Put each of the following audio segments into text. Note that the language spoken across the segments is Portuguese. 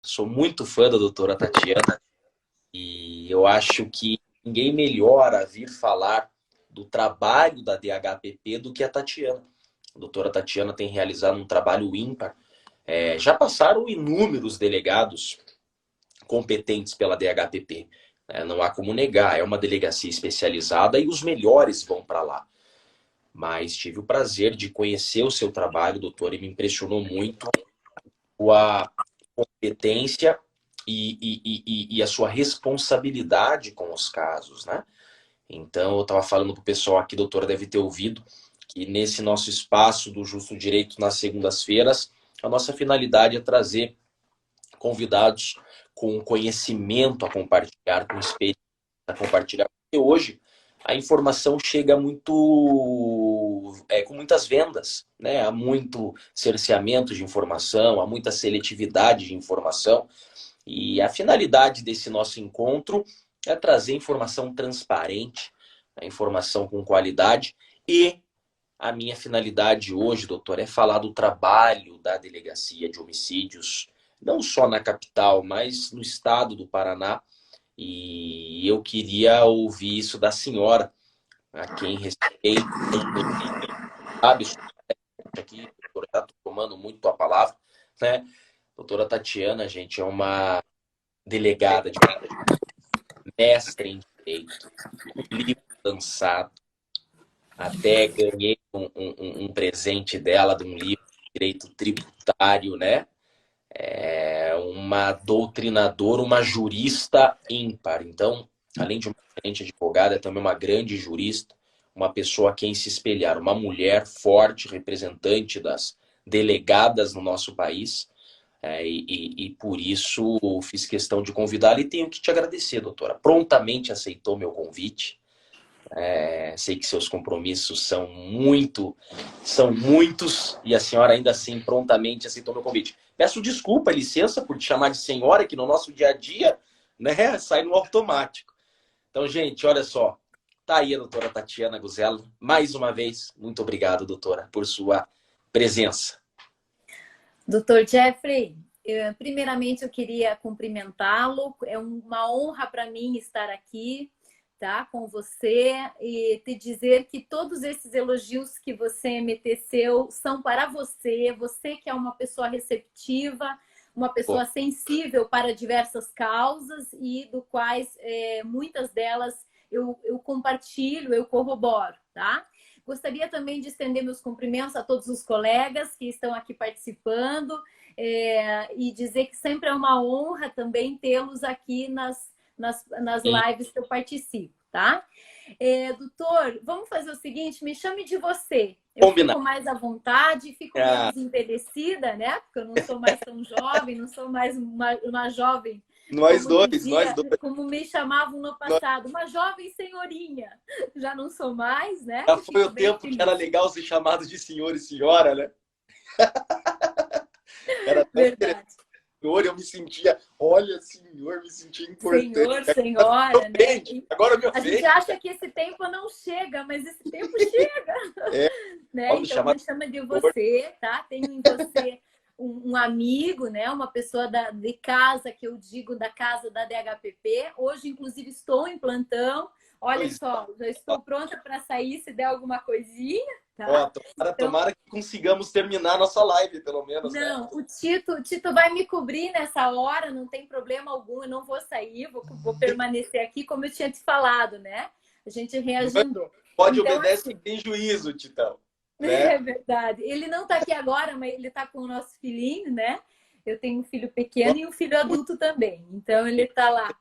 Sou muito fã da doutora Tatiana e eu acho que ninguém melhor a vir falar do trabalho da DHPP do que a Tatiana. A doutora Tatiana tem realizado um trabalho ímpar. Já passaram inúmeros delegados competentes pela DHPP. Não há como negar, é uma delegacia especializada e os melhores vão para lá. Mas tive o prazer de conhecer o seu trabalho, doutor, e me impressionou muito a competência e a sua responsabilidade com os casos, né? Então, eu estava falando para o pessoal aqui, doutora deve ter ouvido, que nesse nosso espaço do Justo Direito nas segundas-feiras, a nossa finalidade é trazer convidados com conhecimento a compartilhar, com experiência a compartilhar. Porque hoje a informação chega com muitas vendas, né? Há muito cerceamento de informação, há muita seletividade de informação. E a finalidade desse nosso encontro é trazer informação transparente, a informação com qualidade. E a minha finalidade hoje, doutor, é falar do trabalho da Delegacia de Homicídios, não só na capital, mas no estado do Paraná. E eu queria ouvir isso da senhora, a quem respeito, sabe, aqui, doutora, está tomando muito a palavra, né? Doutora Tatiana, gente, é uma delegada de mestre em direito, livro lançado, até ganhei um presente dela de um livro de direito tributário, né? É uma doutrinadora, uma jurista ímpar. Então, além de uma excelente advogada, é também uma grande jurista, uma pessoa a quem se espelhar, uma mulher forte, representante das delegadas no nosso país. E por isso fiz questão de convidá-la e tenho que te agradecer, doutora. Prontamente aceitou meu convite. Sei que seus compromissos são muitos, e a senhora ainda assim prontamente aceitou meu convite. Peço desculpa, licença por te chamar de senhora, que no nosso dia a dia, né, sai no automático. Então, gente, olha só, tá aí a doutora Tatiana Guzelo. Mais uma vez, muito obrigado, doutora, por sua presença. Doutor Jeffrey, primeiramente eu queria cumprimentá-lo. É uma honra para mim estar aqui, tá, com você, e te dizer que todos esses elogios que você me teceu são para você. Você que é uma pessoa receptiva, uma pessoa sensível para diversas causas e do quais muitas delas eu compartilho, eu corroboro, tá? Gostaria também de estender meus cumprimentos a todos os colegas que estão aqui participando e dizer que sempre é uma honra também tê-los aqui nas lives que eu participo, tá? Doutor, vamos fazer o seguinte, me chame de você. Eu Combinado. fico mais à vontade, fico menos envelhecida, né? Porque eu não sou mais tão jovem, não sou mais uma jovem. Nós dois. Como me chamavam no passado, uma jovem senhorinha. Já não sou mais, né? Já foi o tempo que era legal ser chamado de senhor e senhora, né? Era tão interessante. Senhor, eu me sentia, olha, senhor, me sentia importante. Senhor, senhora, né? Agora me ofende. A gente acha que esse tempo não chega, mas esse tempo chega. Né? Então, me chama de você, tá? Tenho em você um amigo, né? Uma pessoa de casa, que eu digo da casa da DHPP. Hoje, inclusive, estou em plantão. Olha só, já estou pronta para sair se der alguma coisinha. Tá? Tomara que consigamos terminar nossa live, pelo menos. Não, né? O Tito vai me cobrir nessa hora, não tem problema algum, eu não vou sair, vou permanecer aqui, como eu tinha te falado, né? A gente reagendou. Pode então, obedecer assim, tem juízo, Titão. Né? É verdade. Ele não está aqui agora, mas ele está com o nosso filhinho, né? Eu tenho um filho pequeno e um filho adulto também. Então, ele está lá.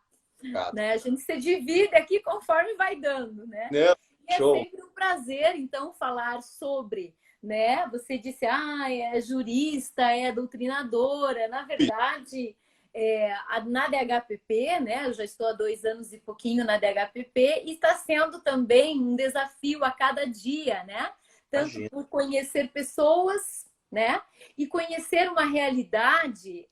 Né? A gente se divide aqui conforme vai dando, né? E é sempre um prazer, então, falar sobre, né? Você disse, é jurista, é doutrinadora. Na verdade, na DHPP, né? Eu já estou há 2 anos e pouquinho na DHPP e está sendo também um desafio a cada dia, né? Tanto por conhecer pessoas, né? E conhecer uma realidade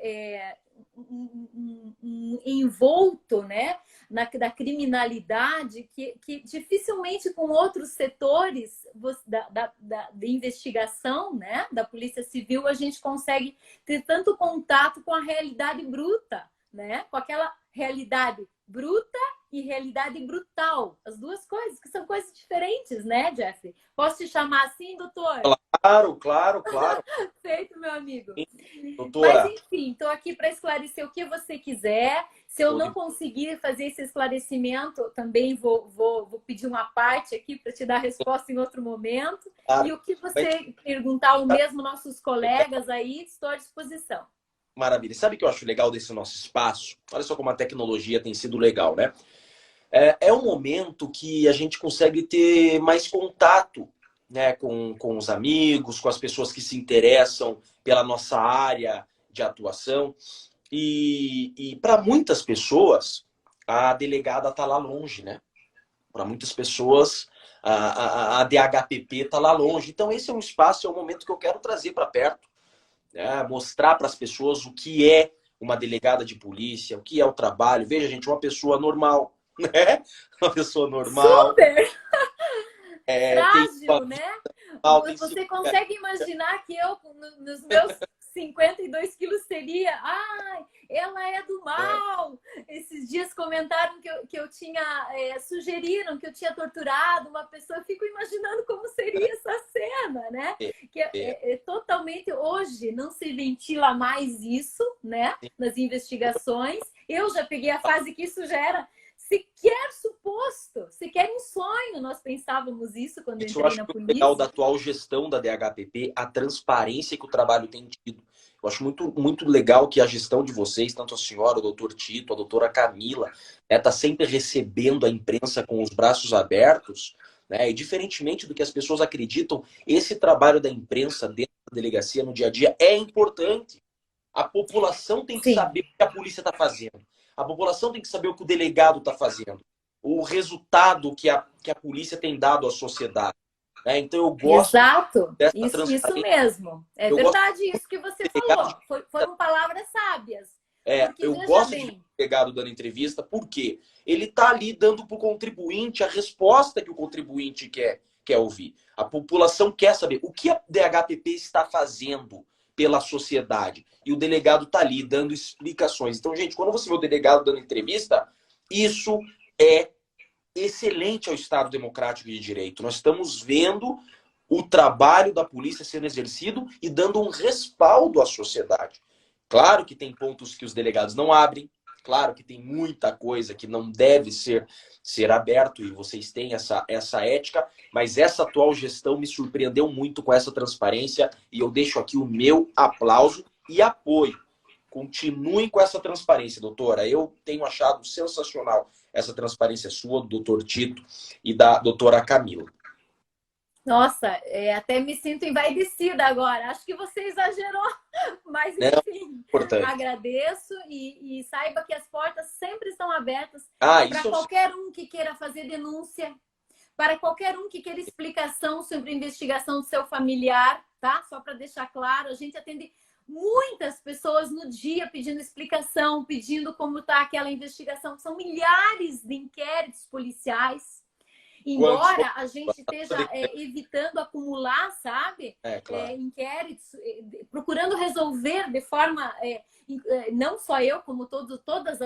envolto, né? da criminalidade que dificilmente com outros setores da investigação, né, da Polícia Civil, a gente consegue ter tanto contato com a realidade bruta, né, com aquela realidade bruta e realidade brutal. As duas coisas, que são coisas diferentes, né, Jeffrey? Posso te chamar assim, doutor? Claro, claro, claro. Feito, meu amigo. Mas, Doutora. enfim, estou aqui para esclarecer o que você quiser. Se eu não conseguir fazer esse esclarecimento, também vou pedir uma parte aqui para te dar a resposta em outro momento. Claro. E o que você perguntar, o mesmo nossos colegas aí, estou à disposição. Maravilha. Sabe o que eu acho legal desse nosso espaço? Olha só como a tecnologia tem sido legal, né? É um momento que a gente consegue ter mais contato, né, com os amigos, com as pessoas que se interessam pela nossa área de atuação. E para muitas pessoas, a delegada está lá longe, né? Para muitas pessoas, a DHPP está lá longe. Então, esse é um espaço, é um momento que eu quero trazer para perto, né? Mostrar para as pessoas o que é uma delegada de polícia, o que é o trabalho. Veja, gente, uma pessoa normal, né? Uma pessoa normal. Super! Tem Frágil, né? Você tem... consegue imaginar que eu, nos meus 52 quilos, seria... Ai, ela é do mal! Esses dias comentaram que eu tinha... sugeriram que eu tinha torturado uma pessoa. Eu fico imaginando como seria essa cena, né? Que totalmente... Hoje não se ventila mais isso, né? Nas investigações. Eu já peguei a fase que isso já era... sequer suposto, sequer um sonho nós pensávamos isso quando eu entrei na polícia. Legal da atual gestão da DHPP, a transparência que o trabalho tem tido. Eu acho muito legal que a gestão de vocês, tanto a senhora, o doutor Tito, a doutora Camila, tá sempre recebendo a imprensa com os braços abertos, né? E diferentemente do que as pessoas acreditam, esse trabalho da imprensa dentro da delegacia no dia a dia é importante. A população tem que saber o que a polícia está fazendo. A população tem que saber o que o delegado está fazendo. O resultado que a polícia tem dado à sociedade. Né? Então eu gosto dessa transparência. Isso mesmo. É verdade isso que você falou. Foram palavras sábias. Eu gosto de um delegado dando entrevista porque ele está ali dando para o contribuinte a resposta que o contribuinte quer ouvir. A população quer saber o que a DHPP está fazendo pela sociedade. E o delegado está ali dando explicações. Então, gente, quando você vê o delegado dando entrevista, isso é excelente ao Estado Democrático de Direito. Nós estamos vendo o trabalho da polícia sendo exercido e dando um respaldo à sociedade. Claro que tem pontos que os delegados não abrem, claro que tem muita coisa que não deve ser aberto e vocês têm essa ética, mas essa atual gestão me surpreendeu muito com essa transparência e eu deixo aqui o meu aplauso e apoio. Continuem com essa transparência, doutora. Eu tenho achado sensacional essa transparência sua, do doutor Tito e da doutora Camila. Nossa, até me sinto envaidecida agora. Acho que você exagerou, mas enfim, agradeço e saiba que as portas sempre estão abertas para qualquer um que queira fazer denúncia, para qualquer um que queira explicação sobre a investigação do seu familiar, tá? Só para deixar claro, a gente atende muitas pessoas no dia pedindo explicação, pedindo como está aquela investigação. São milhares de inquéritos policiais. Embora a gente esteja evitando acumular, sabe, claro, inquéritos, procurando resolver de forma, não só eu, como todas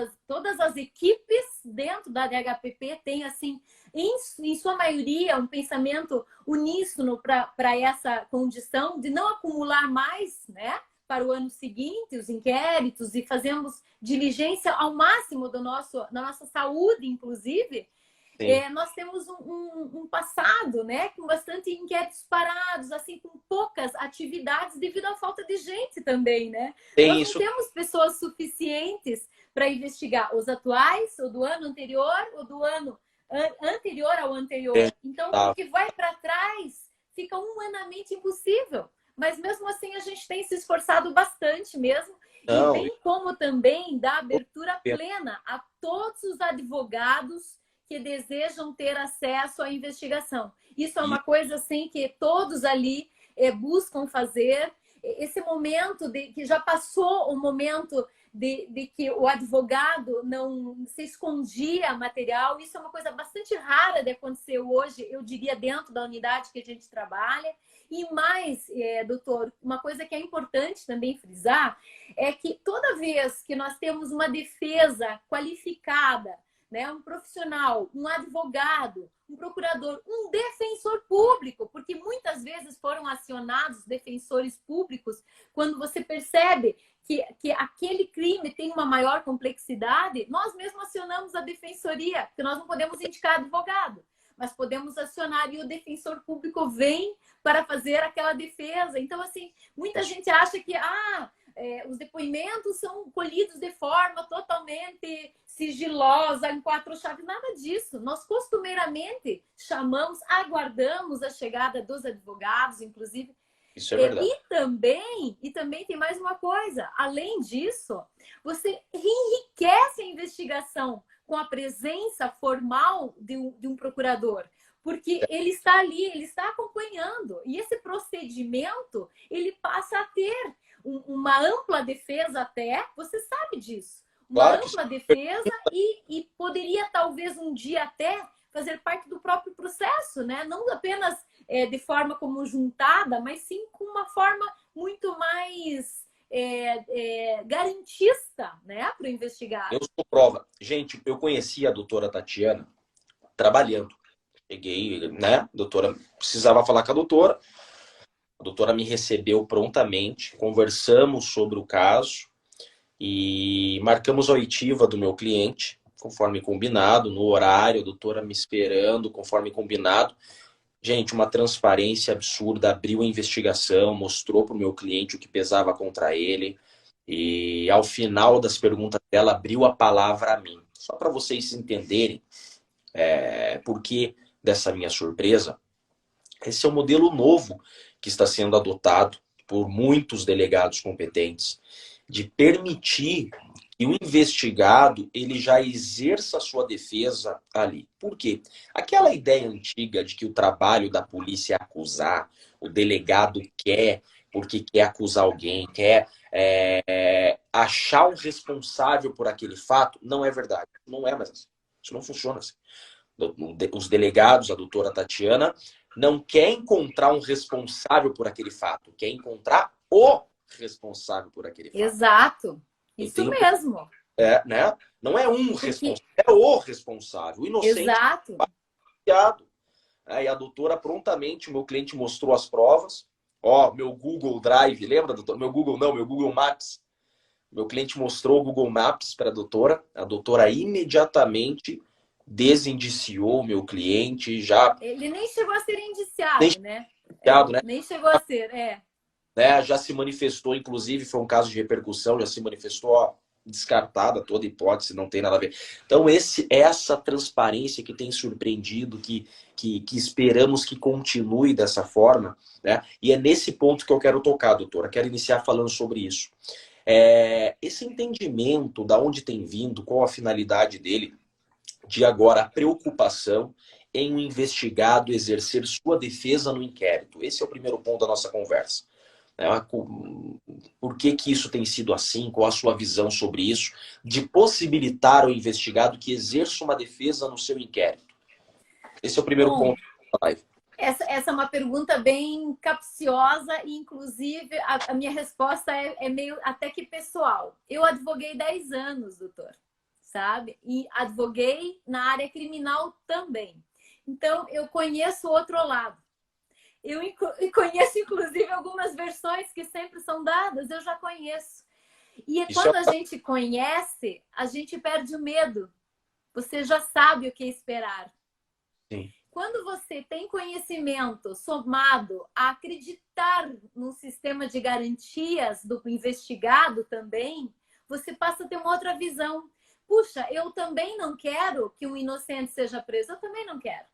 as equipes dentro da DHPP têm, assim, em sua maioria, um pensamento uníssono para essa condição de não acumular mais, né, para o ano seguinte os inquéritos, e fazemos diligência ao máximo da nossa saúde, inclusive. Nós temos um passado, né, com bastante inquéritos parados, assim, com poucas atividades devido à falta de gente também, né? Nós não temos pessoas suficientes para investigar os atuais, ou do ano anterior, ou do ano anterior ao anterior. Então, o que vai para trás fica humanamente impossível. Mas mesmo assim a gente tem se esforçado bastante mesmo. E bem como também dar abertura plena a todos os advogados que desejam ter acesso à investigação. Isso é uma coisa assim que todos ali buscam fazer. Esse momento que já passou o momento de que o advogado não se escondia material. Isso é uma coisa bastante rara de acontecer hoje, eu diria, dentro da unidade que a gente trabalha. E mais, doutor, uma coisa que é importante também frisar é que toda vez que nós temos uma defesa qualificada, né, um profissional, um advogado, um procurador, um defensor público, porque muitas vezes foram acionados defensores públicos quando você percebe que aquele crime tem uma maior complexidade, nós mesmos acionamos a defensoria, porque nós não podemos indicar advogado, mas podemos acionar e o defensor público vem para fazer aquela defesa. Então, assim, muita gente acha que os depoimentos são colhidos de forma totalmente sigilosa, em 4 chaves, nada disso. Nós costumeiramente chamamos, aguardamos a chegada dos advogados, inclusive. Isso é verdade. E também tem mais uma coisa. Além disso, você enriquece a investigação com a presença formal de um procurador, porque ele está ali, ele está acompanhando. E esse procedimento, ele passa a ter uma ampla defesa até, você sabe disso. Uma Claro que ampla defesa e poderia talvez um dia até fazer parte do próprio processo, né? Não apenas de forma como juntada, mas sim com uma forma muito mais garantista, né, para o investigado. eu sou prova. Gente, eu conheci a doutora Tatiana trabalhando. Cheguei, né? A doutora precisava falar com a doutora me recebeu prontamente, conversamos sobre o caso e marcamos a oitiva do meu cliente, conforme combinado, no horário, a doutora me esperando, conforme combinado. Gente, uma transparência absurda, abriu a investigação, mostrou para o meu cliente o que pesava contra ele e ao final das perguntas dela abriu a palavra a mim. Só para vocês entenderem por que dessa minha surpresa, esse é um modelo novo que está sendo adotado por muitos delegados competentes de permitir que o investigado ele já exerça a sua defesa ali. Por quê? Aquela ideia antiga de que o trabalho da polícia é acusar, o delegado quer, porque quer acusar alguém, quer achar um responsável por aquele fato, não é verdade. Não é mais assim. Isso não funciona assim. Os delegados, a doutora Tatiana, não quer encontrar um responsável por aquele fato, quer encontrar o responsável por aquele fato. Exato, isso mesmo. Né? Não é um responsável, é o responsável. O inocente. Exato. E a doutora prontamente, o meu cliente mostrou as provas. Ó, meu Google Drive, lembra, doutora? Meu Google Maps. Meu cliente mostrou o Google Maps para a doutora imediatamente desindiciou o meu cliente, já... Ele nem chegou a ser indiciado, né? Nem chegou a ser, né? Já se manifestou, inclusive, foi um caso de repercussão, já se manifestou, ó, descartada toda hipótese, não tem nada a ver. Então, essa transparência que tem surpreendido, que esperamos que continue dessa forma, né? E é nesse ponto que eu quero tocar, doutora. Quero iniciar falando sobre isso. Esse entendimento, da onde tem vindo, qual a finalidade dele, de agora a preocupação em um investigado exercer sua defesa no inquérito. Esse é o primeiro ponto da nossa conversa. Por que isso tem sido assim? Qual a sua visão sobre isso? De possibilitar ao investigado que exerça uma defesa no seu inquérito. Esse é o primeiro ponto da live. Essa é uma pergunta bem capciosa e, inclusive, a minha resposta é meio até que pessoal. Eu advoguei 10 anos, doutor, sabe? E advoguei na área criminal também. Então, eu conheço o outro lado. Eu conheço, inclusive, algumas versões que sempre são dadas, eu já conheço. E quando a gente conhece, a gente perde o medo. Você já sabe o que esperar. Sim. Quando você tem conhecimento somado a acreditar no sistema de garantias do investigado também, você passa a ter uma outra visão. Puxa, eu também não quero que um inocente seja preso, eu também não quero.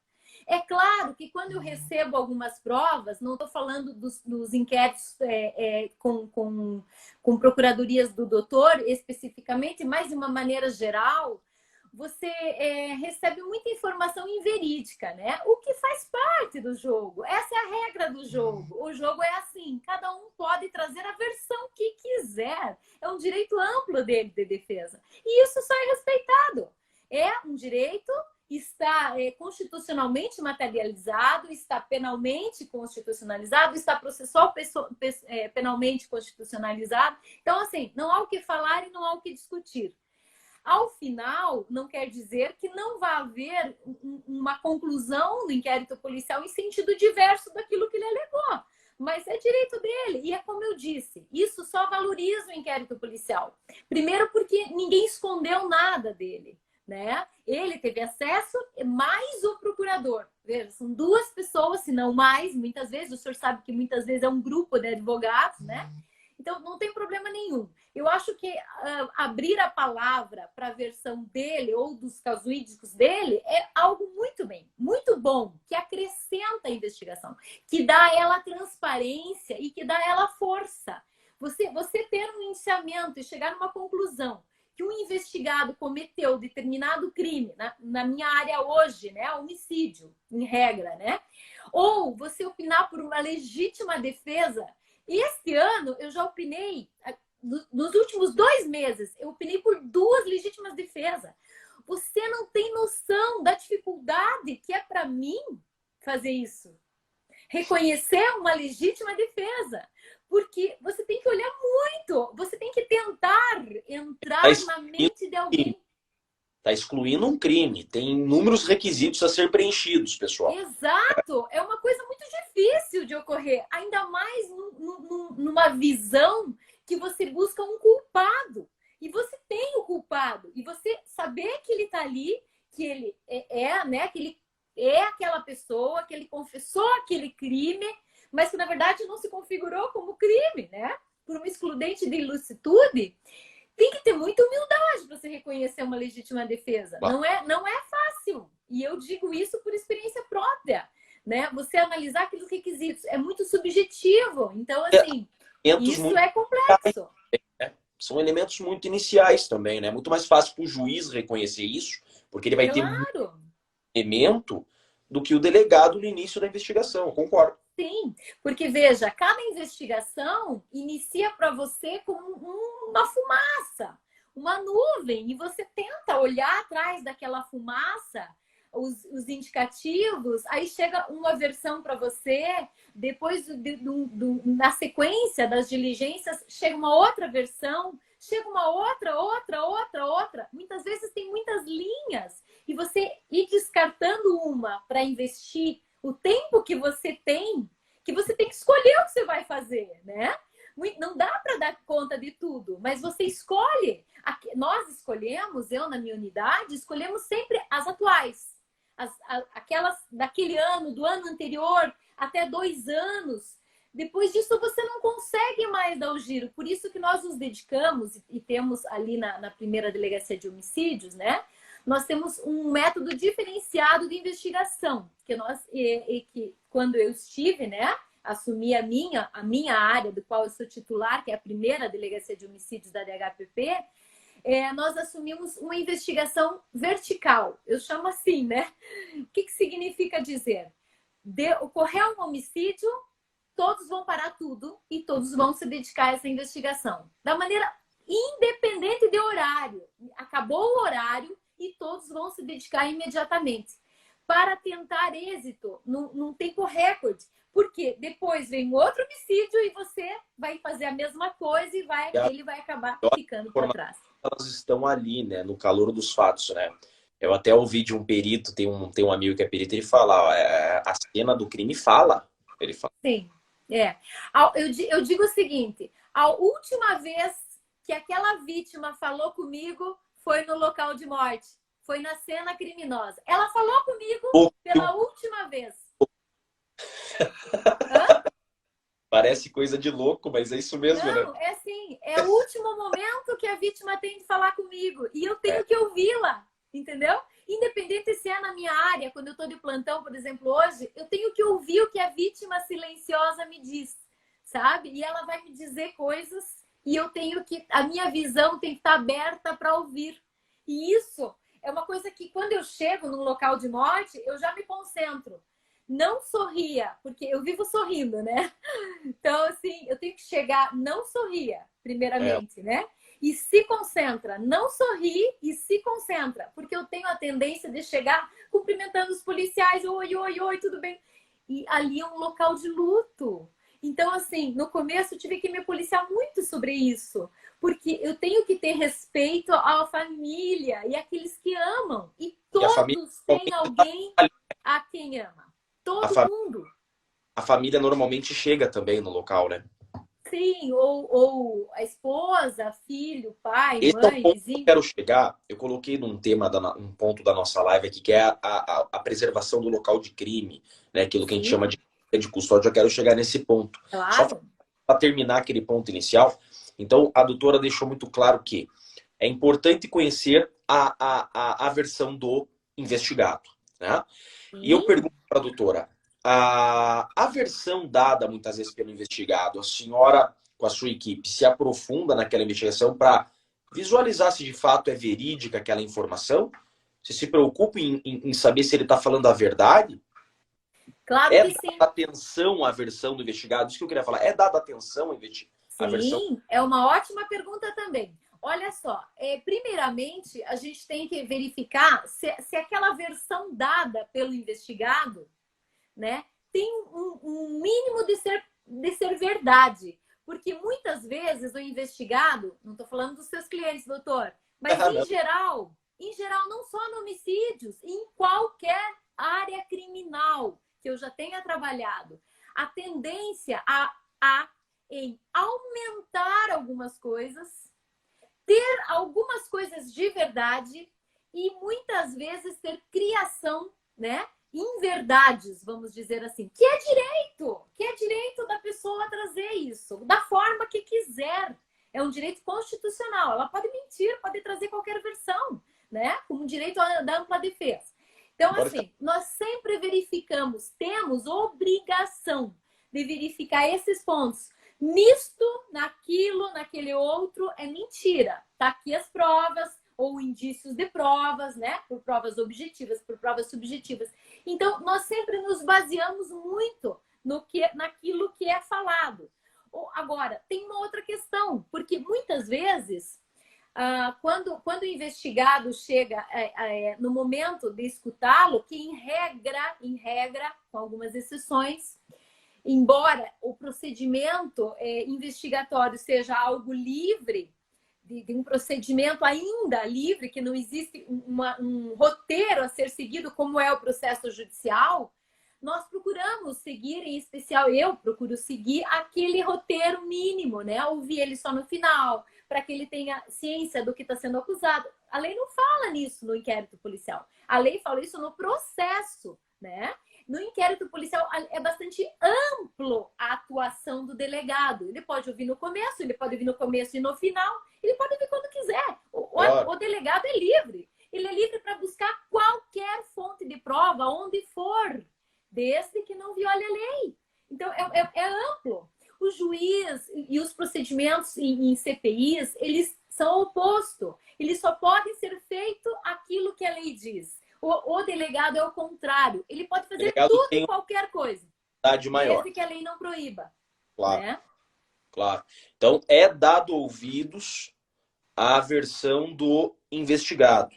É claro que quando eu recebo algumas provas, não estou falando dos inquéritos com procuradorias do doutor especificamente, mas de uma maneira geral, você recebe muita informação inverídica, né? O que faz parte do jogo. Essa é a regra do jogo. O jogo é assim, cada um pode trazer a versão que quiser. É um direito amplo dele de defesa. E isso só é respeitado. É um direito, está constitucionalmente materializado, está penalmente constitucionalizado, está processual penalmente constitucionalizado. Então, assim, não há o que falar e não há o que discutir. Ao final, não quer dizer que não vai haver uma conclusão do inquérito policial em sentido diverso daquilo que ele alegou. Mas é direito dele. E é como eu disse, isso só valoriza o inquérito policial. Primeiro porque ninguém escondeu nada dele, né? Ele teve acesso, mais o procurador. Veja, são duas pessoas, se não mais, muitas vezes. O senhor sabe que muitas vezes é um grupo de advogados, né? Então, não tem problema nenhum. Eu acho que abrir a palavra para a versão dele ou dos casuídicos dele é algo muito bom, que acrescenta a investigação, que dá a ela transparência e que dá a ela força. Você ter um iniciamento e chegar numa conclusão que um investigado cometeu determinado crime, na minha área hoje, né, homicídio, em regra, né? Ou você opinar por uma legítima defesa. E este ano eu já opinei, nos últimos 2 meses, eu opinei por 2 legítimas defesas. Você não tem noção da dificuldade que é para mim fazer isso. Reconhecer uma legítima defesa. Porque você tem que olhar muito, você tem que tentar entrar na mente de alguém. Está excluindo um crime. Tem inúmeros requisitos a ser preenchidos, pessoal. Exato! É uma coisa muito difícil de ocorrer. Ainda mais numa visão que você busca um culpado. E você tem o culpado. E você saber que ele está ali, que ele né, que ele é aquela pessoa, que ele confessou aquele crime, mas que, na verdade, não se configurou como crime, né? Por uma excludente de ilicitude. Tem que ter muita humildade para você reconhecer uma legítima defesa. Não é fácil. E eu digo isso por experiência própria, né? Você analisar aqueles requisitos é muito subjetivo. Então, assim, isso é complexo. São elementos muito iniciais também, né? Muito mais fácil para o juiz reconhecer isso, porque ele vai ter muito elemento do que o delegado no início da investigação. Eu concordo. Sim, porque veja, cada investigação inicia para você com uma fumaça, uma nuvem, e você tenta olhar atrás daquela fumaça, os indicativos, aí chega uma versão para você, depois na sequência das diligências, chega uma outra versão, chega uma outra. Muitas vezes tem muitas linhas, e você ir descartando uma para investir o tempo que você tem que escolher o que você vai fazer, né? Não dá para dar conta de tudo, mas você escolhe. Nós escolhemos, eu na minha unidade, escolhemos sempre as atuais. Aquelas daquele ano, do ano anterior, até 2 anos. Depois disso, você não consegue mais dar o giro. Por isso que nós nos dedicamos, e temos ali na primeira delegacia de homicídios, né? Nós temos um método diferenciado de investigação, que quando eu estive, né, assumi a minha área, do qual eu sou titular, que é a primeira delegacia de homicídios da DHPP, nós assumimos uma investigação vertical. Eu chamo assim, né? O que significa dizer? Ocorreu um homicídio, todos vão parar tudo e todos vão se dedicar a essa investigação. Da maneira independente de horário. Acabou o horário, e todos vão se dedicar imediatamente para tentar êxito num tempo recorde. Porque depois vem outro homicídio e você vai fazer a mesma coisa e ele vai acabar ficando para trás. Elas estão ali, né, no calor dos fatos, né? Eu até ouvi de um perito, tem um amigo que é perito, ele fala, ó, a cena do crime fala. Ele fala. Sim, eu digo o seguinte, a última vez que aquela vítima falou comigo foi no local de morte. Foi na cena criminosa. Ela falou comigo pela última vez. Parece coisa de louco, mas é isso mesmo, não, né? É assim, é o último momento que a vítima tem de falar comigo. E eu tenho que ouvi-la, entendeu? Independente se é na minha área, quando eu estou de plantão, por exemplo, hoje, eu tenho que ouvir o que a vítima silenciosa me diz, sabe? E ela vai me dizer coisas e eu tenho que... A minha visão tem que estar aberta para ouvir. E isso é uma coisa que quando eu chego num local de morte, eu já me concentro. Não sorria, porque eu vivo sorrindo, né? Então, assim, eu tenho que chegar, não sorria, É, primeiramente, né? E se concentra, não sorri e se concentra, porque eu tenho a tendência de chegar cumprimentando os policiais, oi, oi, oi, tudo bem? E ali é um local de luto. Então, assim, no começo eu tive que me policiar muito sobre isso, porque eu tenho que ter respeito à família e àqueles que amam. E e a família, todos têm alguém a quem ama. a, Todo fa- mundo. a família normalmente chega também no local, né? Sim, ou a esposa, filho, pai, Esse é o mãe, ponto que eu vizinho. quero chegar. Eu coloquei num tema, um ponto da nossa live aqui, que é a preservação do local de crime, né? Aquilo que a gente chama Sim, de custódia. Eu quero chegar nesse ponto. Só claro. para terminar aquele ponto inicial. Então, a doutora deixou muito claro que é importante conhecer a versão do investigado, né? E eu Sim, pergunto para a doutora, a versão dada muitas vezes pelo investigado, a senhora, com a sua equipe, se aprofunda naquela investigação para visualizar se de fato é verídica aquela informação? Você se preocupa em saber se ele está falando a verdade? claro É que dada sim. atenção à versão do investigado? Isso que eu queria falar. É dada atenção à versão? Sim, é uma ótima pergunta também. Olha só, primeiramente, a gente tem que verificar se aquela versão dada pelo investigado, né, tem um mínimo de ser verdade. Porque muitas vezes o investigado, não estou falando dos seus clientes, doutor, mas Não. em geral, não só no homicídios, em qualquer área criminal que eu já tenha trabalhado, a tendência em aumentar algumas coisas, ter algumas coisas de verdade e muitas vezes ter criação, né? Em verdades, vamos dizer assim, que é direito da pessoa trazer isso, da forma que quiser. É um direito constitucional. Ela pode mentir, pode trazer qualquer versão, né? Como direito da ampla defesa. Então, Agora fica assim, nós sempre verificamos, temos obrigação de verificar esses pontos. Nisto, naquilo, naquele outro, é mentira. Tá aqui as provas ou indícios de provas, né? Por provas objetivas, por provas subjetivas. Então, nós sempre nos baseamos muito naquilo que é falado. Agora, tem uma outra questão, porque muitas vezes, quando o investigado chega no momento de escutá-lo, que em regra, com algumas exceções, embora o procedimento investigatório seja algo livre, de um procedimento ainda livre, que não existe um roteiro a ser seguido, como é o processo judicial, nós procuramos seguir, em especial eu procuro seguir aquele roteiro mínimo, né? Ouvir ele só no final, para que ele tenha ciência do que está sendo acusado. A lei não fala nisso no inquérito policial. A lei fala isso no processo, né? No inquérito policial é bastante amplo a atuação do delegado. Ele pode ouvir no começo, ele pode ouvir no começo e no final, ele pode ouvir quando quiser. claro. O delegado é livre. Ele é livre para buscar qualquer fonte de prova, onde for, desde que não viole a lei. Então, é amplo. O juiz e os procedimentos em CPIs, eles são o oposto. Eles só podem ser feito aquilo que a lei diz. O delegado é o contrário. Ele pode O fazer delegado tudo tem e uma qualquer coisa, idade maior, desde que a lei não proíba, claro, né? claro. Então, é dado ouvidos à versão do investigado.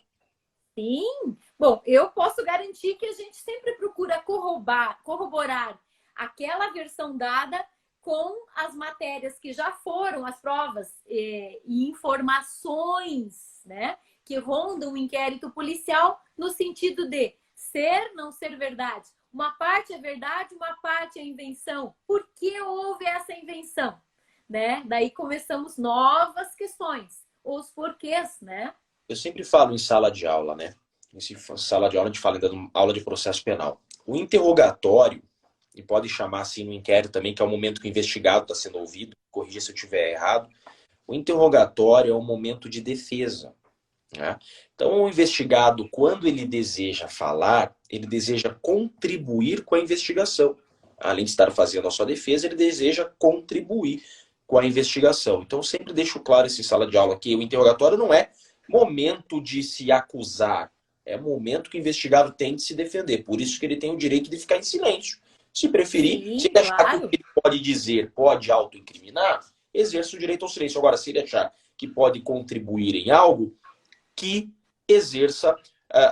Sim. Bom, eu posso garantir que a gente sempre procura corroborar aquela versão dada com as matérias que já foram as provas e informações, né, que rondam o inquérito policial no sentido de ser, não ser verdade. Uma parte é verdade, uma parte é invenção. Por que houve essa invenção? Né? Daí começamos novas questões, os porquês, né? Eu sempre falo em sala de aula, né? Em sala de aula, a gente fala ainda de aula de processo penal. O interrogatório, e pode chamar assim no inquérito também, que é o momento que o investigado está sendo ouvido, corrija se eu estiver errado. O interrogatório é um momento de defesa, né? Então, o investigado, quando ele deseja falar, ele deseja contribuir com a investigação. Além de estar fazendo a sua defesa, ele deseja contribuir com a investigação. Então, eu sempre deixo claro esse sala de aula aqui, o interrogatório não é momento de se acusar. É momento que o investigado tem de se defender. Por isso que ele tem o direito de ficar em silêncio. Se preferir, se Sim, ele achar que o claro. que ele pode dizer pode autoincriminar, exerça o direito ao silêncio. Agora, se ele achar que pode contribuir em algo, que exerça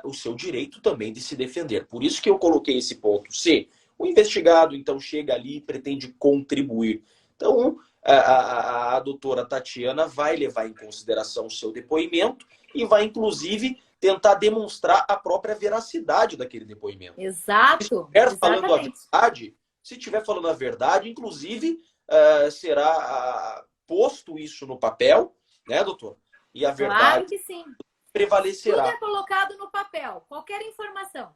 o seu direito também de se defender. Por isso que eu coloquei esse ponto. Se o investigado, então, chega ali e pretende contribuir. Então, a doutora Tatiana vai levar em consideração o seu depoimento e vai, inclusive, tentar demonstrar a própria veracidade daquele depoimento. Exato, exatamente. Se estiver falando a verdade, inclusive, será posto isso no papel, né, doutor? E a verdade Claro que sim. Tudo prevalecerá. é colocado no papel, qualquer informação,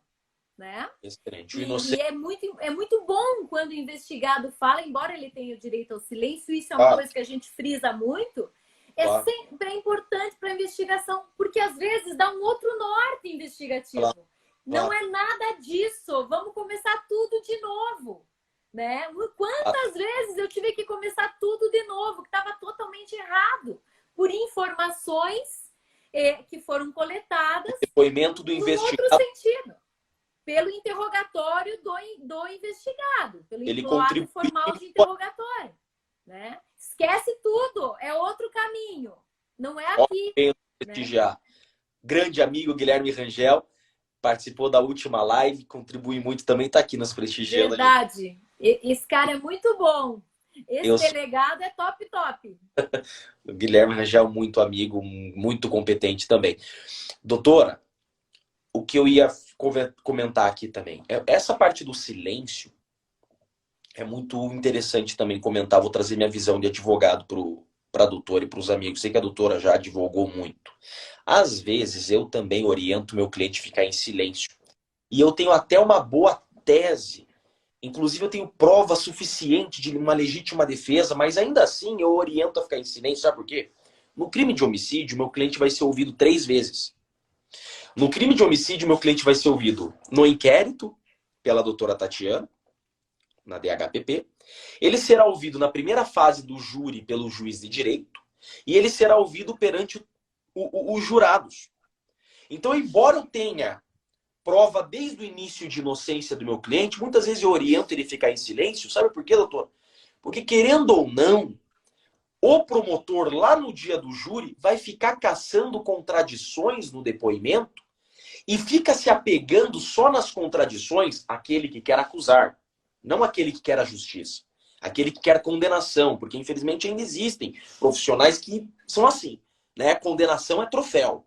né? Excelente. O E inocente. é muito bom quando o investigado fala, embora ele tenha o direito ao silêncio, isso é uma Claro, coisa que a gente frisa muito, é claro, sempre importante para a investigação, porque às vezes dá um outro norte claro, investigativo. Não claro. é nada disso, vamos começar tudo de novo. Né? Quantas vezes eu tive que começar tudo de novo, que estava totalmente errado, por informações que foram coletadas Depoimento do num outro investigado, sentido, pelo interrogatório do investigado, ele pelo ato contribui. formal de interrogatório. Né? Esquece tudo, é outro caminho, não é Ó, aqui. venho Né? prestigiar. Grande amigo Guilherme Rangel, participou da última live, contribui muito também, está aqui nos prestigiando. Verdade. Esse cara é muito bom. Esse Eu sou delegado é top, top. o Guilherme Rangel, muito amigo, muito competente também. Doutora, o que eu ia comentar aqui também, essa parte do silêncio é muito interessante também comentar. Vou trazer minha visão de advogado para a doutora e para os amigos. Sei que a doutora já advogou muito. Às vezes eu também oriento meu cliente a ficar em silêncio. E eu tenho até uma boa tese. Inclusive eu tenho prova suficiente de uma legítima defesa, mas ainda assim eu oriento a ficar em silêncio. Sabe por quê? No crime de homicídio, meu cliente vai ser ouvido 3 vezes. No crime de homicídio, meu cliente vai ser ouvido no inquérito pela doutora Tatiana, na DHPP. Ele será ouvido na primeira fase do júri pelo juiz de direito e ele será ouvido perante os jurados. Então, embora eu tenha prova desde o início de inocência do meu cliente, muitas vezes eu oriento ele a ficar em silêncio. Sabe por quê, doutor? Porque, querendo ou não, o promotor, lá no dia do júri, vai ficar caçando contradições no depoimento e fica se apegando só nas contradições aquele que quer acusar, não aquele que quer a justiça. Aquele que quer condenação, porque infelizmente ainda existem profissionais que são assim, né? Condenação é troféu,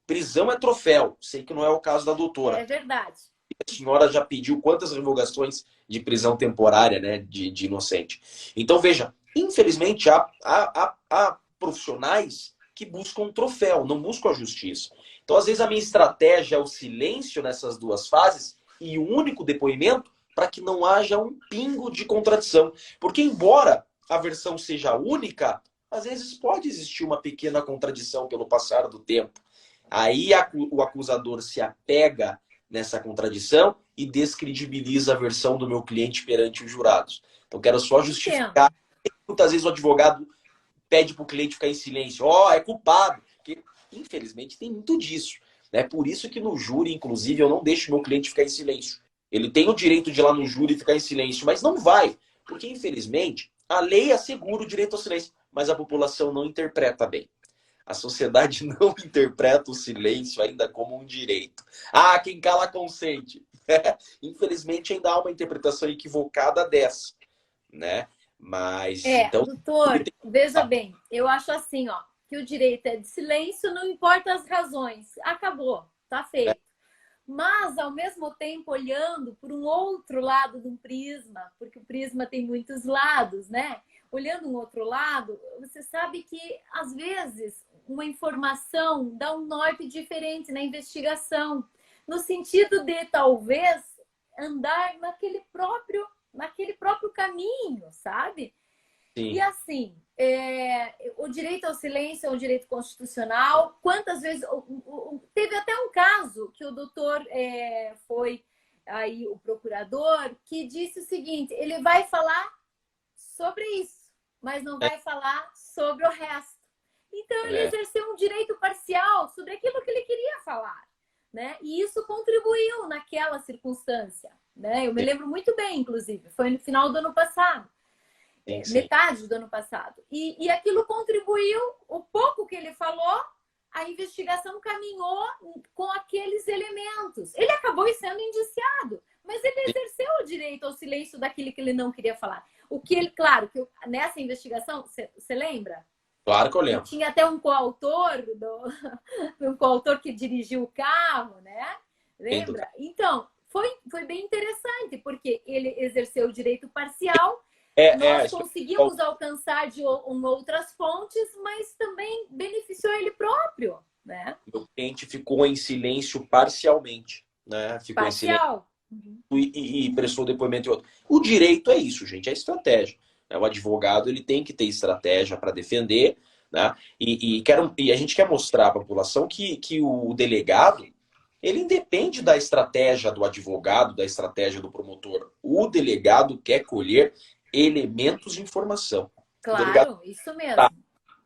prisão é troféu. Sei que não é o caso da doutora. É verdade. A senhora já pediu quantas revogações de prisão temporária, né, de inocente. Então, veja, infelizmente há profissionais que buscam troféu, não buscam a justiça. Então, às vezes, a minha estratégia é o silêncio nessas duas fases e o único depoimento para que não haja um pingo de contradição. Porque, embora a versão seja única, às vezes pode existir uma pequena contradição pelo passar do tempo. Aí o acusador se apega nessa contradição e descredibiliza a versão do meu cliente perante os jurados. Então, quero só Entendo. justificar. Muitas vezes o advogado pede para o cliente ficar em silêncio. Ó, é culpado. Porque, infelizmente, tem muito disso. É por isso que no júri, inclusive, eu não deixo meu cliente ficar em silêncio. Ele tem o direito de ir lá no júri e ficar em silêncio, mas não vai. Porque, infelizmente, a lei assegura o direito ao silêncio, mas a população não interpreta bem. A sociedade não interpreta o silêncio ainda como um direito. Ah, quem cala consente. Infelizmente, ainda há uma interpretação equivocada dessa, né? Mas, então... Doutor, veja bem, eu acho assim, ó, que o direito é de silêncio, não importa as razões. Acabou, tá feito. Mas, ao mesmo tempo, olhando por um outro lado de um prisma, porque o prisma tem muitos lados, né? Olhando um outro lado, você sabe que, às vezes, uma informação dá um norte diferente na investigação, no sentido de, talvez, andar naquele próprio caminho, sabe? E Sim. assim, o direito ao silêncio é um direito constitucional. Quantas vezes... teve até um caso que o doutor foi aí o procurador, que disse o seguinte, ele vai falar sobre isso, mas não vai falar sobre o resto. Então, ele exerceu um direito parcial sobre aquilo que ele queria falar, né? E isso contribuiu naquela circunstância, né? Eu me lembro muito bem, inclusive, foi no final do ano passado, metade do ano passado. E aquilo contribuiu, o pouco que ele falou, a investigação caminhou com aqueles elementos. Ele acabou sendo indiciado, mas ele exerceu o direito ao silêncio daquilo que ele não queria falar. O que ele, claro, que nessa investigação, você lembra? Claro que eu lembro. E tinha até um coautor, um coautor que dirigiu o carro, né? Lembra? Então, foi bem interessante, porque ele exerceu o direito parcial, nós conseguimos alcançar de outras fontes, mas também beneficiou ele próprio, né? O cliente ficou em silêncio parcialmente, né? Ficou parcial. Em silêncio e prestou depoimento em outro. O direito é isso, gente, é estratégia. O advogado ele tem que ter estratégia para defender, né? E a gente quer mostrar à população que o delegado ele independe da estratégia do advogado, da estratégia do promotor. O delegado quer colher elementos de informação. Claro, isso mesmo.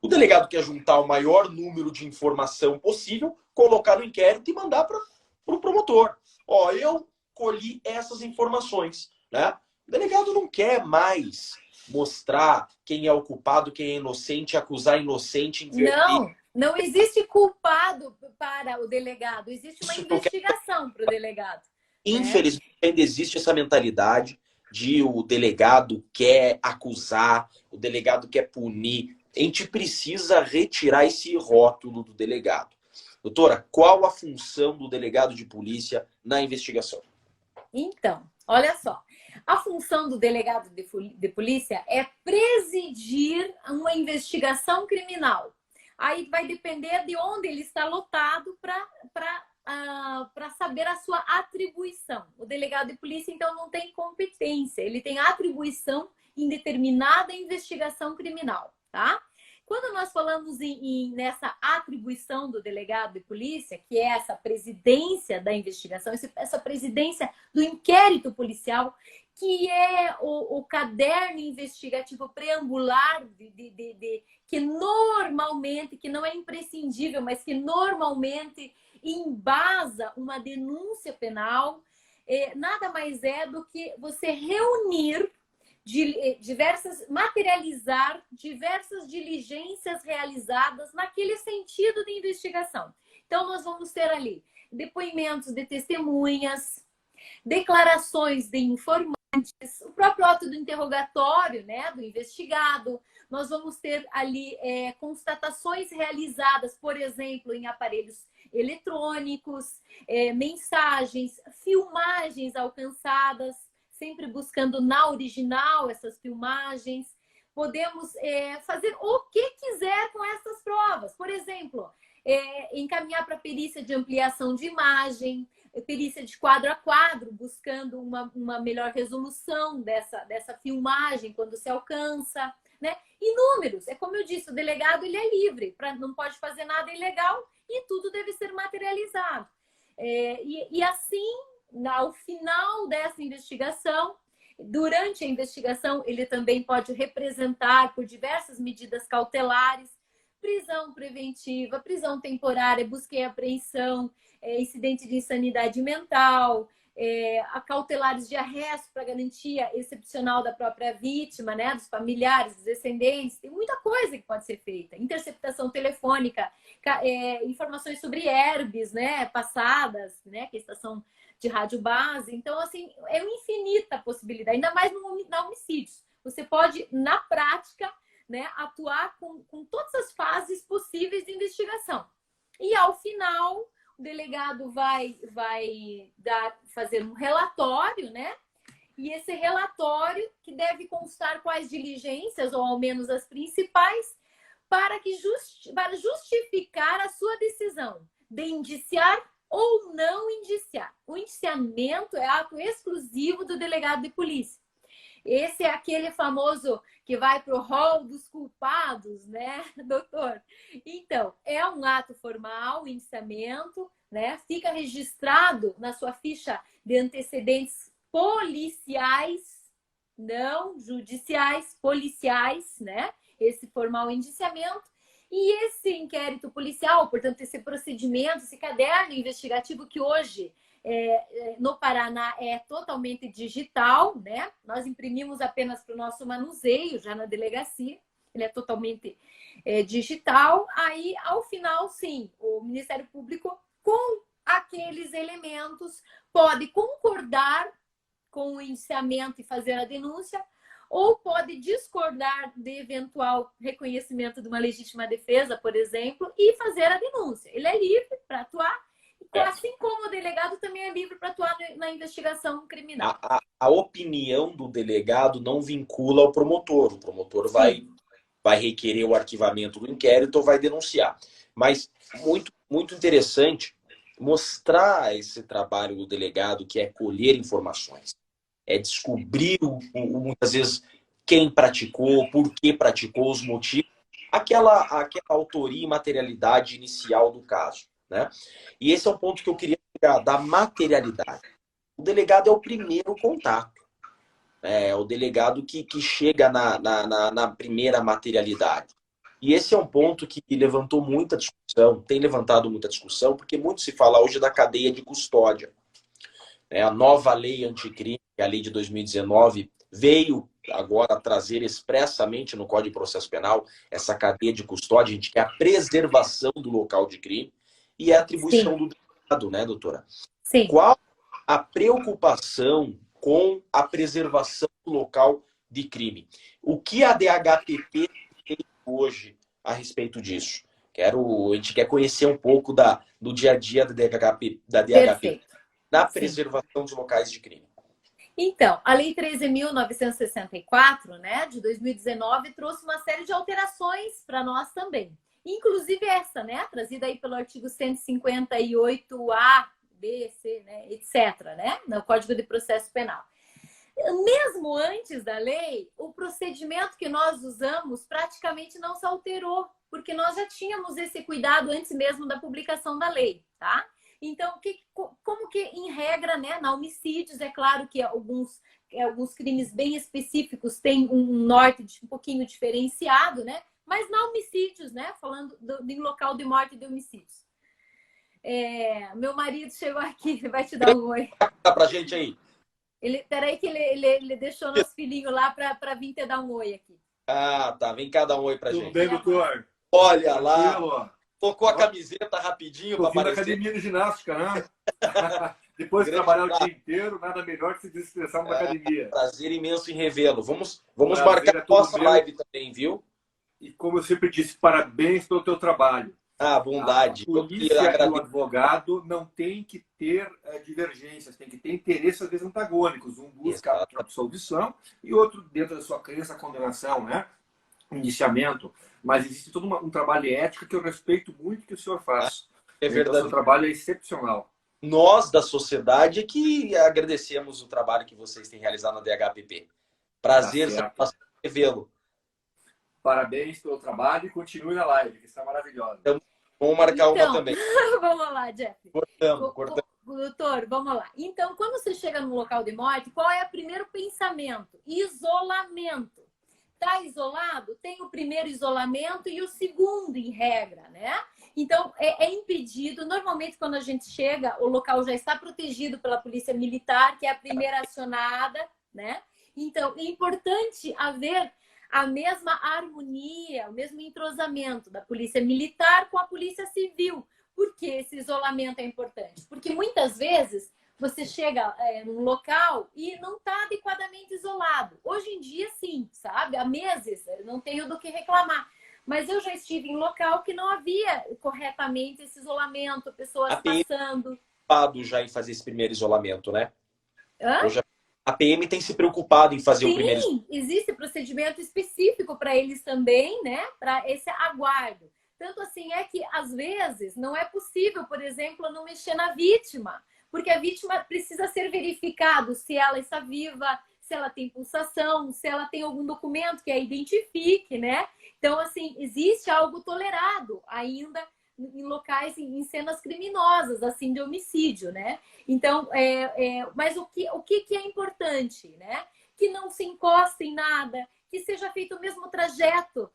O delegado quer juntar o maior número de informação possível, colocar no inquérito e mandar para o promotor. Ó, eu colhi essas informações, né? O delegado não quer mais mostrar quem é o culpado, quem é inocente, acusar inocente, inverter. Não existe culpado para o delegado, existe uma investigação para o delegado. Infelizmente, ainda existe essa mentalidade de o delegado quer acusar, o delegado quer punir. A gente precisa retirar esse rótulo do delegado. Doutora, qual a função do delegado de polícia na investigação? Então, olha só. A função do delegado de polícia é presidir uma investigação criminal. Aí vai depender de onde ele está lotado para saber a sua atribuição. O delegado de polícia, então, não tem competência. Ele tem atribuição em determinada investigação criminal, tá? Quando nós falamos nessa atribuição do delegado de polícia, que é essa presidência da investigação, essa presidência do inquérito policial, que é o caderno investigativo preambular que normalmente, que não é imprescindível, mas que normalmente embasa uma denúncia penal, nada mais é do que você reunir materializar diversas diligências realizadas naquele sentido de investigação. Então, nós vamos ter ali depoimentos de testemunhas, declarações de informantes, o próprio ato do interrogatório, né, do investigado. Nós vamos ter ali constatações realizadas, por exemplo, em aparelhos eletrônicos, mensagens, filmagens alcançadas, sempre buscando na original essas filmagens. Podemos fazer o que quiser com essas provas. Por exemplo, encaminhar para perícia de ampliação de imagem, perícia de quadro a quadro, buscando uma melhor resolução dessa filmagem quando se alcança, né? Inúmeros. É como eu disse, o delegado ele é livre, não pode fazer nada ilegal e tudo deve ser materializado. E assim, ao final dessa investigação, durante a investigação, ele também pode representar por diversas medidas cautelares, prisão preventiva, prisão temporária, busca e apreensão, incidente de insanidade mental, cautelares de arresto para garantia excepcional da própria vítima, né, dos familiares, dos descendentes. Tem muita coisa que pode ser feita. Interceptação telefônica, informações sobre herbes, né, passadas, né, que é a estação de rádio base. Então, assim, é uma infinita possibilidade, ainda mais na homicídios. Você pode, na prática, né, atuar com todas as fases possíveis de investigação. E, ao final, o delegado vai fazer um relatório, né? E esse relatório, que deve constar quais diligências, ou ao menos as principais, para justificar a sua decisão de indiciar ou não indiciar. O indiciamento é ato exclusivo do delegado de polícia. Esse é aquele famoso que vai para o rol dos culpados, né, doutor? Então, é um ato formal, o indiciamento, né? Fica registrado na sua ficha de antecedentes policiais, não judiciais, policiais, né? Esse formal indiciamento. E esse inquérito policial, portanto, esse procedimento, esse caderno investigativo que hoje no Paraná é totalmente digital, né? Nós imprimimos apenas para o nosso manuseio, já na delegacia, ele é totalmente digital. Aí, ao final, sim, o Ministério Público, com aqueles elementos, pode concordar com o indiciamento e fazer a denúncia, ou pode discordar de eventual reconhecimento de uma legítima defesa, por exemplo, e fazer a denúncia. Ele é livre para atuar, assim como o delegado também é livre para atuar na investigação criminal. A opinião do delegado não vincula ao promotor. O promotor vai requerer o arquivamento do inquérito ou vai denunciar. Mas muito interessante mostrar esse trabalho do delegado, que é colher informações. É descobrir, muitas vezes, quem praticou, por que praticou, os motivos, aquela autoria e materialidade inicial do caso, né? E esse é um ponto que eu queria pegar, da materialidade. O delegado é o primeiro contato. É o delegado que chega na primeira materialidade. E esse é um ponto que levantou muita discussão, tem levantado muita discussão, porque muito se fala hoje da cadeia de custódia. A nova lei anticrime, a lei de 2019, veio agora trazer expressamente no Código de Processo Penal essa cadeia de custódia. A gente quer a preservação do local de crime e a atribuição do delegado, né, doutora? Sim. Qual a preocupação com a preservação do local de crime? O que a DHPP tem hoje a respeito disso? A gente quer conhecer um pouco do dia a dia da DHPP na preservação dos locais de crime. Então, a Lei 13.964, né, de 2019, trouxe uma série de alterações para nós também. Inclusive essa, né, trazida aí pelo artigo 158A, B, C, né, etc., né, no Código de Processo Penal. Mesmo antes da lei, o procedimento que nós usamos praticamente não se alterou, porque nós já tínhamos esse cuidado antes mesmo da publicação da lei, tá? Então, como que, em regra, né, na homicídios, é claro que alguns crimes bem específicos têm um norte um pouquinho diferenciado, né? Mas na homicídios, né, falando em local de morte de homicídios. Meu marido chegou aqui, ele vai te dar um oi. Dá pra gente aí. Peraí que ele deixou nosso filhinho lá para vir te dar um oi aqui. Ah, tá. Vem cá dar um oi pra gente. Tudo bem, doutor? Olha lá. Tocou a camiseta rapidinho para aparecer. Academia de ginástica, né? Depois de trabalhar o dia inteiro, nada melhor que se desestressar numa academia. Prazer imenso em revê-lo. Vamos marcar a nossa live também, viu? E como eu sempre disse, parabéns pelo teu trabalho. Bondade. A polícia e o advogado não tem que ter divergências, tem que ter interesses, às vezes, antagônicos. Um busca a absolvição e outro, dentro da sua crença, a condenação, né? Indiciamento. Mas existe todo um trabalho de ética que eu respeito muito que o senhor faz. É verdade. Então, o seu trabalho é excepcional. Nós, da sociedade, é que agradecemos o trabalho que vocês têm realizado na DHPP. Prazer revê-lo. Parabéns pelo trabalho e continue na live, que está maravilhosa. Então, vamos marcar uma também. Vamos lá, Jeff. Cortamos. Doutor, vamos lá. Então, quando você chega no local de morte, qual é o primeiro pensamento? Isolamento. Está isolado? Tem o primeiro isolamento e o segundo, em regra, né? Então, é impedido. Normalmente, quando a gente chega, o local já está protegido pela polícia militar, que é a primeira acionada, né? Então, é importante haver a mesma harmonia, o mesmo entrosamento da polícia militar com a polícia civil. Por que esse isolamento é importante? Porque muitas vezes você chega num local e não está adequadamente isolado. Hoje em dia, sim, sabe? Há meses, não tenho do que reclamar. Mas eu já estive em local que não havia corretamente esse isolamento, pessoas passando. Já em fazer esse primeiro isolamento, né? Hã? A PM tem se preocupado em fazer o primeiro isolamento. Sim, existe procedimento específico para eles também, né? Para esse aguardo. Tanto assim é que, às vezes, não é possível, por exemplo, não mexer na vítima. Porque a vítima precisa ser verificado se ela está viva, se ela tem pulsação, se ela tem algum documento que a identifique, né? Então, assim, existe algo tolerado ainda em locais, em cenas criminosas, assim, de homicídio, né? Então, mas o que é importante, né? Que não se encoste em nada, que seja feito o mesmo trajeto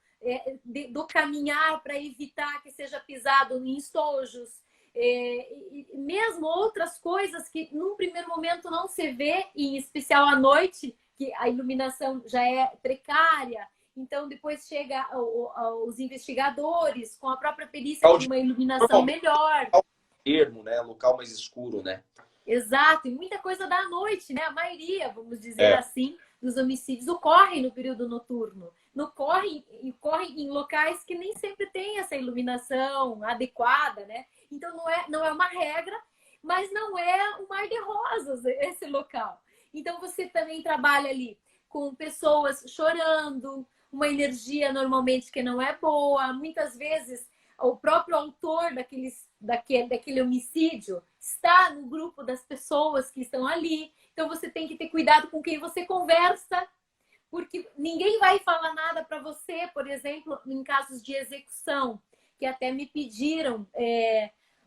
do caminhar para evitar que seja pisado em estojos, e mesmo outras coisas que num primeiro momento não se vê, em especial à noite, que a iluminação já é precária. Então, depois chega os investigadores com a própria perícia de uma iluminação melhor. Termo, né? Local mais escuro, né? Exato, e muita coisa da noite, né? A maioria, vamos dizer assim, dos homicídios ocorrem no período noturno. Ocorrem em locais que nem sempre tem essa iluminação adequada, né? Então, não é uma regra, mas não é um mar de rosas esse local. Então, você também trabalha ali com pessoas chorando, uma energia normalmente que não é boa. Muitas vezes, o próprio autor daquele homicídio está no grupo das pessoas que estão ali. Então, você tem que ter cuidado com quem você conversa, porque ninguém vai falar nada para você, por exemplo, em casos de execução, que até me pediram,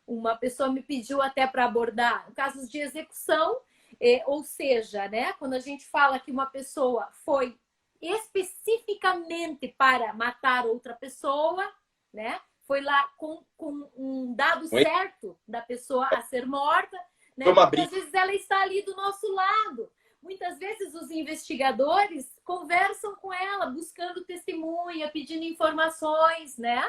uma pessoa me pediu até para abordar, casos de execução, ou seja, né, quando a gente fala que uma pessoa foi especificamente para matar outra pessoa, né, foi lá com um dado certo da pessoa a ser morta, né? Muitas vezes ela está ali do nosso lado. Muitas vezes os investigadores conversam com ela, buscando testemunha, pedindo informações, né?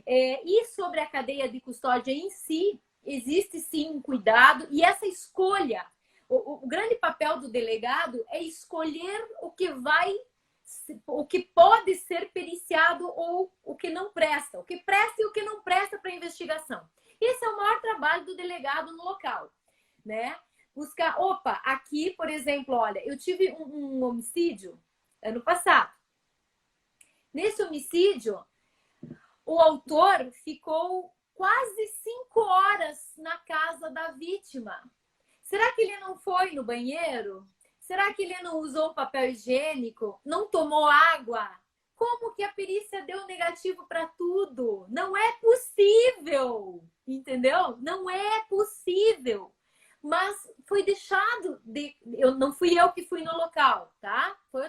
E sobre a cadeia de custódia em si, existe sim um cuidado e essa escolha. O grande papel do delegado é escolher o que pode ser periciado ou o que não presta. O que presta e o que não presta para a investigação. Esse é o maior trabalho do delegado no local, né? Buscar, aqui, por exemplo, olha, eu tive um homicídio ano passado. Nesse homicídio, o autor ficou quase 5 horas na casa da vítima. Será que ele não foi no banheiro? Será que ele não usou papel higiênico? Não tomou água? Como que a perícia deu negativo para tudo? Não é possível, entendeu? Não é possível. Mas foi deixado não fui eu que fui no local, tá? Foi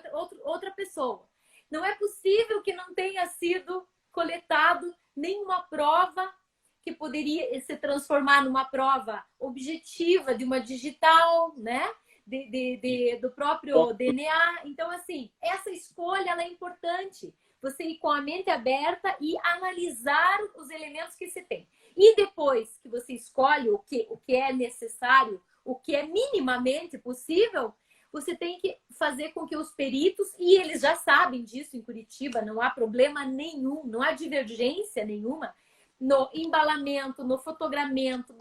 outra pessoa. Não é possível que não tenha sido coletado nenhuma prova que poderia se transformar numa prova objetiva de uma digital, né? Do próprio DNA. Então, assim, essa escolha ela é importante. Você ir com a mente aberta e analisar os elementos que se tem. E depois que você escolhe o que é necessário, o que é minimamente possível, você tem que fazer com que os peritos, e eles já sabem disso em Curitiba, não há problema nenhum, não há divergência nenhuma, no embalamento, no fotogramento,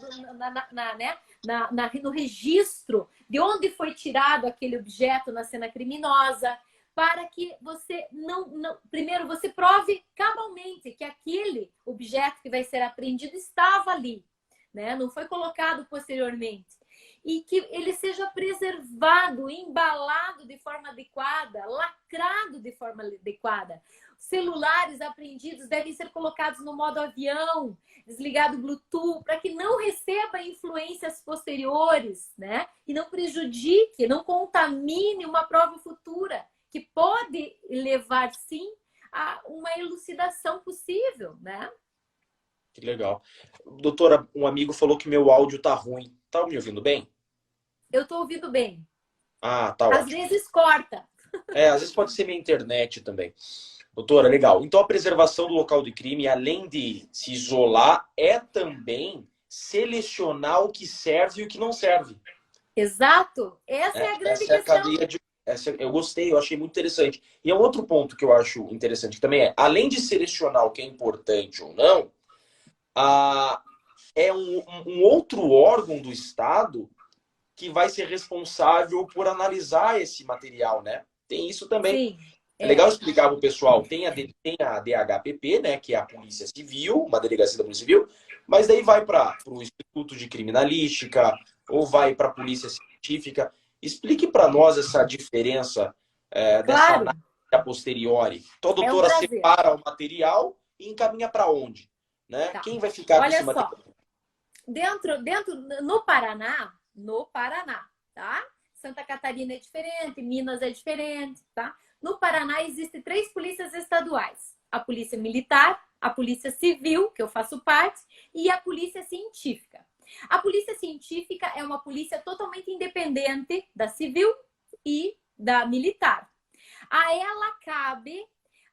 no registro de onde foi tirado aquele objeto na cena criminosa, para que você primeiro você prove cabalmente que aquele objeto que vai ser apreendido estava ali, né? Não foi colocado posteriormente. E que ele seja preservado, embalado de forma adequada, lacrado de forma adequada. Celulares apreendidos devem ser colocados no modo avião, desligado o Bluetooth, para que não receba influências posteriores, né? E não prejudique, não contamine uma prova futura, que pode levar, sim, a uma elucidação possível, né? Que legal. Doutora, um amigo falou que meu áudio tá ruim. Tá me ouvindo bem? Eu tô ouvindo bem. Ah, tá Às ótimo. vezes corta. Às vezes pode ser minha internet também. Doutora, legal. Então a preservação do local de crime, além de se isolar, é também selecionar o que serve e o que não serve. Exato. Essa é a grande questão. Eu gostei, eu achei muito interessante. E é um outro ponto que eu acho interessante, que também além de selecionar o que é importante ou não, é um outro órgão do Estado que vai ser responsável por analisar esse material, né? Tem isso também. Sim. É legal explicar para o pessoal. Tem a DHPP, né? Que é a Polícia Civil, uma delegacia da Polícia Civil, mas daí vai para o Instituto de Criminalística ou vai para a Polícia Científica. Explique para nós essa diferença dessa análise a posteriori. Então, a doutora separa o material e encaminha para onde? Né? Tá. Quem vai ficar com esse material? No Paraná, tá? Santa Catarina é diferente, Minas é diferente, tá? No Paraná existem 3 polícias estaduais. a polícia militar, a polícia civil, que eu faço parte, e a polícia científica. A polícia científica é uma polícia totalmente independente da civil e da militar. A ela cabe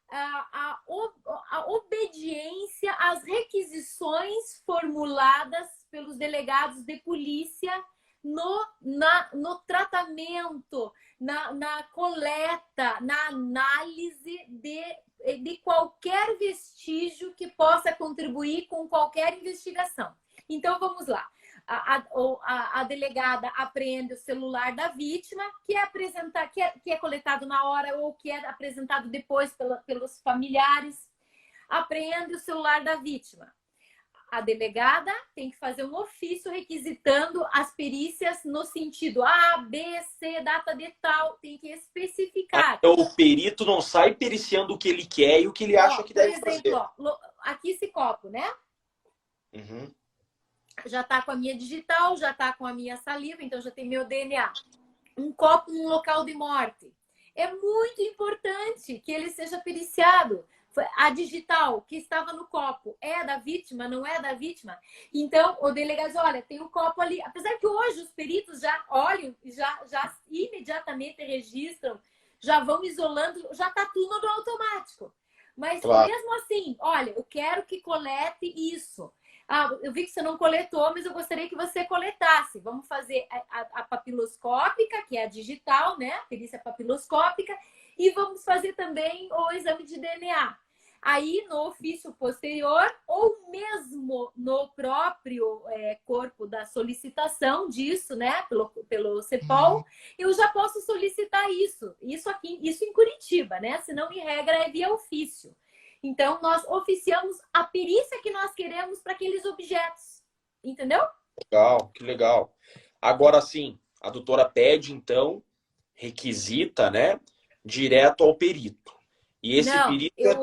a obediência às requisições formuladas pelos delegados de polícia no tratamento, na coleta, na análise de qualquer vestígio que possa contribuir com qualquer investigação. Então, vamos lá. A delegada apreende o celular da vítima, que é coletado na hora ou que é apresentado depois pelos familiares. Apreende o celular da vítima. A delegada tem que fazer um ofício requisitando as perícias no sentido A, B, C, data de tal, tem que especificar. Então o perito não sai periciando o que ele quer e o que ele acha que deve fazer. Por exemplo, aqui esse copo, né? Uhum. Já está com a minha digital, já está com a minha saliva, então já tem meu DNA. Um copo num local de morte. É muito importante que ele seja periciado. A digital que estava no copo é da vítima, não é da vítima? Então, o delegado diz, olha, tem um copo ali. Apesar que hoje os peritos já olham, já imediatamente registram, já vão isolando, já está tudo no automático. Mas claro, mesmo assim, olha, eu quero que colete isso. Eu vi que você não coletou, mas eu gostaria que você coletasse. Vamos fazer a papiloscópica, que é a digital, né? A perícia papiloscópica. E vamos fazer também o exame de DNA. Aí, no ofício posterior, ou mesmo no próprio corpo da solicitação disso, né? Pelo CEPOL, eu já posso solicitar isso. Isso em Curitiba, né? Senão, em regra, é via ofício. Então, nós oficiamos a perícia que nós queremos para aqueles objetos. Entendeu? Legal, que legal. Agora sim, a doutora pede, então, requisita, né? Direto ao perito. E esse perito... eu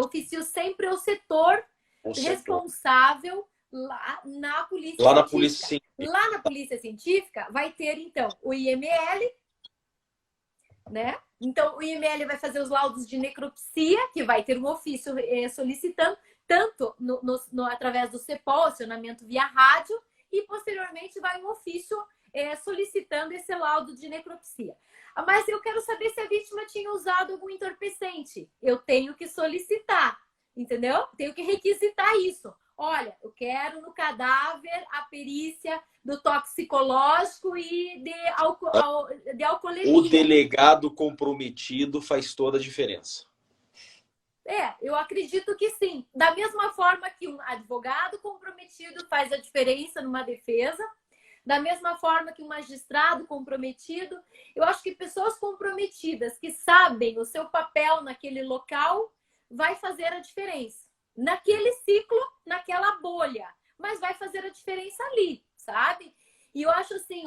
oficio sempre o setor responsável lá na Polícia Científica. Na Polícia Científica. Lá na Polícia Científica vai ter, então, o IML, né? Então, o IML vai fazer os laudos de necropsia, que vai ter um ofício solicitando, tanto através do CEPOL, acionamento via rádio, e posteriormente vai um ofício solicitando esse laudo de necropsia. Mas eu quero saber se a vítima tinha usado algum entorpecente. Eu tenho que solicitar, entendeu? Tenho que requisitar isso. Olha, eu quero no cadáver a perícia do toxicológico e de alcoolemia. O delegado comprometido faz toda a diferença. Eu acredito que sim. Da mesma forma que um advogado comprometido faz a diferença numa defesa, da mesma forma que um magistrado comprometido, eu acho que pessoas comprometidas que sabem o seu papel naquele local vai fazer a diferença. Naquele ciclo, naquela bolha, mas vai fazer a diferença ali, sabe? E eu acho assim,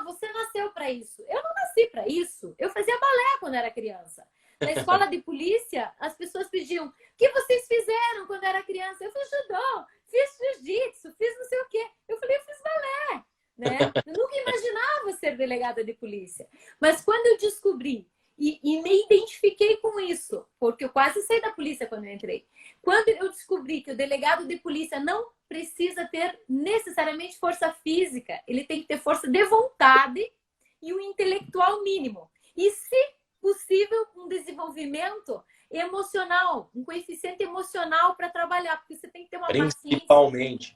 você nasceu para isso. Eu não nasci para isso. Eu fazia balé quando era criança. Na escola de polícia, as pessoas pediam: o que vocês fizeram quando era criança? Eu fiz judô, fiz jiu-jitsu, fiz não sei o quê. Eu falei, eu fiz balé, né? Eu nunca imaginava ser delegada de polícia. Mas quando eu descobri e me identifiquei com isso, porque eu quase saí da polícia quando eu entrei. Quando eu descobri que o delegado de polícia não precisa ter necessariamente força física, ele tem que ter força de vontade e um intelectual mínimo. E, se possível, um desenvolvimento emocional, um coeficiente emocional para trabalhar, porque você tem que ter uma paciência.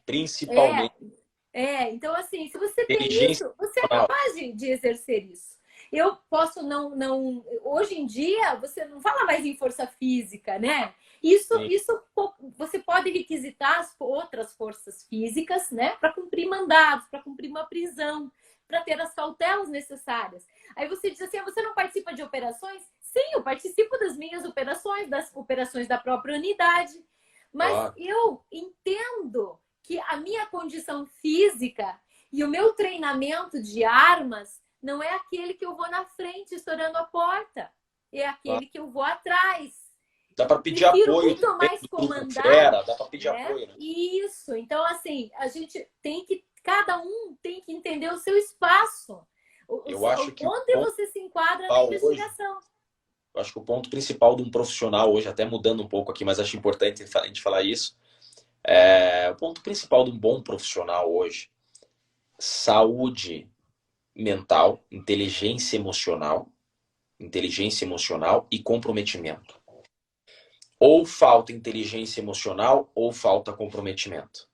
Principalmente. Então, assim, se você tem isso, você é capaz de exercer isso. Eu posso não... Hoje em dia, você não fala mais em força física, né? Isso você pode requisitar as outras forças físicas, né? Para cumprir mandados, para cumprir uma prisão, para ter as cautelas necessárias. Aí você diz assim, você não participa de operações? Sim, eu participo das minhas operações, das operações da própria unidade. Mas eu entendo que a minha condição física e o meu treinamento de armas não é aquele que eu vou na frente estourando a porta. É aquele que eu vou atrás. Dá para pedir apoio. Muito mais comandar. Dá para pedir apoio, né? Isso. Então, assim, a gente tem que... Cada um tem que entender o seu espaço. Eu acho que onde você se enquadra na investigação. Eu acho que o ponto principal de um profissional hoje, até mudando um pouco aqui, mas acho importante a gente falar isso, o ponto principal de um bom profissional hoje, saúde mental, inteligência emocional e comprometimento. Ou falta inteligência emocional ou falta comprometimento.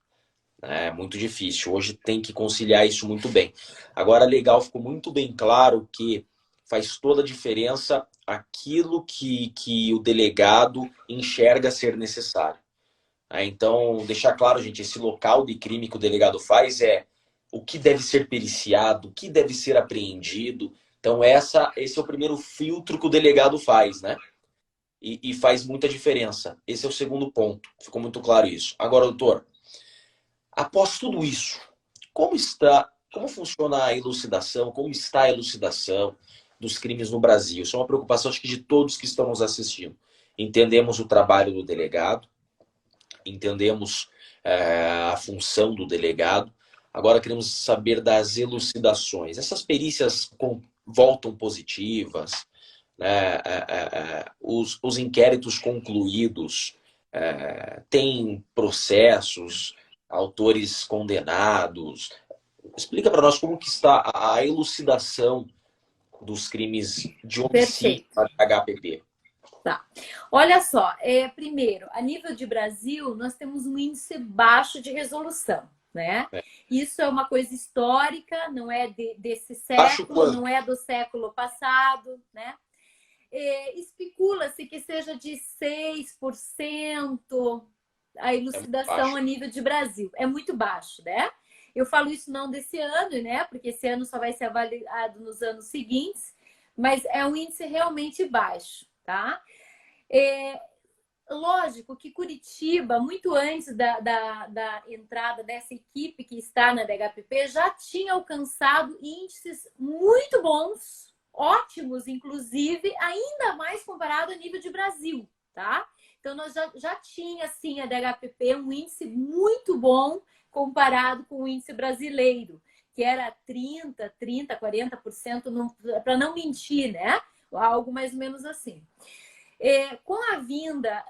É muito difícil. Hoje tem que conciliar isso muito bem. Agora, legal, ficou muito bem claro que faz toda a diferença aquilo que o delegado enxerga ser necessário. Então, deixar claro, gente, esse local de crime que o delegado faz é o que deve ser periciado, o que deve ser apreendido. Então, esse é o primeiro filtro que o delegado faz, né? E faz muita diferença. Esse é o segundo ponto. Ficou muito claro isso. Agora, doutor, após tudo isso, como funciona a elucidação, como está a elucidação dos crimes no Brasil? Isso é uma preocupação, acho que, de todos que estão nos assistindo. Entendemos o trabalho do delegado, entendemos a função do delegado. Agora queremos saber das elucidações. Essas perícias voltam positivas, né? Os inquéritos concluídos, tem processos, autores condenados. Explica para nós como que está a elucidação dos crimes de homicídio da HPP. Tá. Olha só, primeiro, a nível de Brasil, nós temos um índice baixo de resolução, né? Isso é uma coisa histórica, não é desse século, não é do século passado, né? Especula-se que seja de 6% a elucidação a nível de Brasil. É muito baixo, né? Eu falo isso não desse ano, né? Porque esse ano só vai ser avaliado nos anos seguintes, mas é um índice realmente baixo, tá? Lógico que Curitiba, muito antes da entrada dessa equipe que está na DHPP, já tinha alcançado índices muito bons, ótimos, inclusive, ainda mais comparado a nível de Brasil, tá? Então, nós já tinha, sim, a DHPP um índice muito bom comparado com o índice brasileiro, que era 40%, para não mentir, né? Algo mais ou menos assim. Com a vinda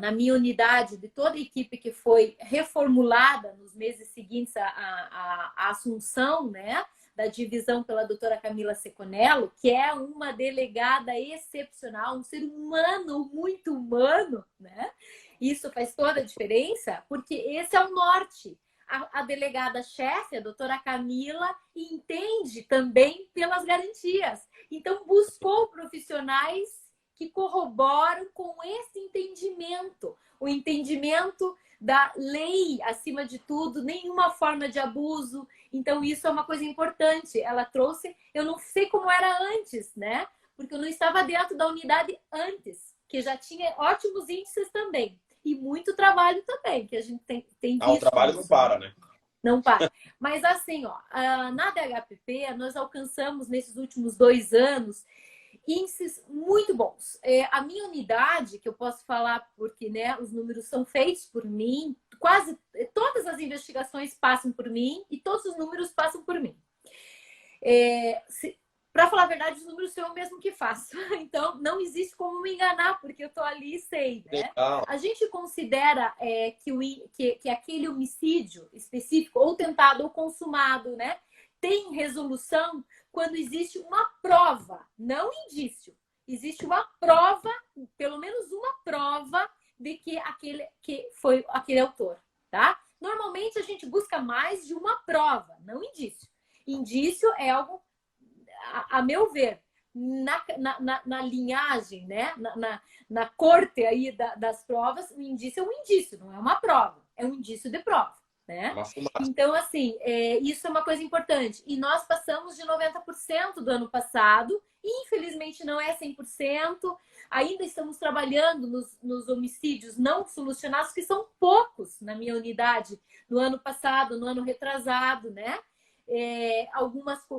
na minha unidade, de toda a equipe que foi reformulada nos meses seguintes à assunção, né, da divisão pela doutora Camila Seconello, que é uma delegada excepcional, um ser humano, muito humano, né? Isso faz toda a diferença, porque esse é o norte. A delegada-chefe, a doutora Camila, entende também pelas garantias. Então, buscou profissionais que corroboram com esse entendimento. O entendimento da lei, acima de tudo, nenhuma forma de abuso. Então, isso é uma coisa importante. Ela trouxe, eu não sei como era antes, né? Porque eu não estava dentro da unidade antes, que já tinha ótimos índices também. E muito trabalho também, que a gente tem visto. O trabalho não para, né? Não para. Mas assim, ó, na DHPP, nós alcançamos, nesses últimos 2 anos, índices muito bons. A minha unidade, que eu posso falar porque, né, os números são feitos por mim, quase todas as investigações passam por mim e todos os números passam por mim. Para falar a verdade, os números são eu mesmo que faço. Então, não existe como me enganar, porque eu estou ali e sei, né? A gente considera que aquele homicídio específico, ou tentado ou consumado, né, tem resolução quando existe uma prova, não indício. Existe uma prova, pelo menos uma prova, de que foi aquele autor, tá? Normalmente, a gente busca mais de uma prova, não indício. Indício é algo, a meu ver, na linhagem, né? na corte aí das provas, o indício é um indício, não é uma prova, é um indício de prova. Né? Então, assim, isso é uma coisa importante. E nós passamos de 90% do ano passado, e infelizmente não é 100%. Ainda estamos trabalhando nos homicídios não solucionados, que são poucos na minha unidade, no ano passado, no ano retrasado, né?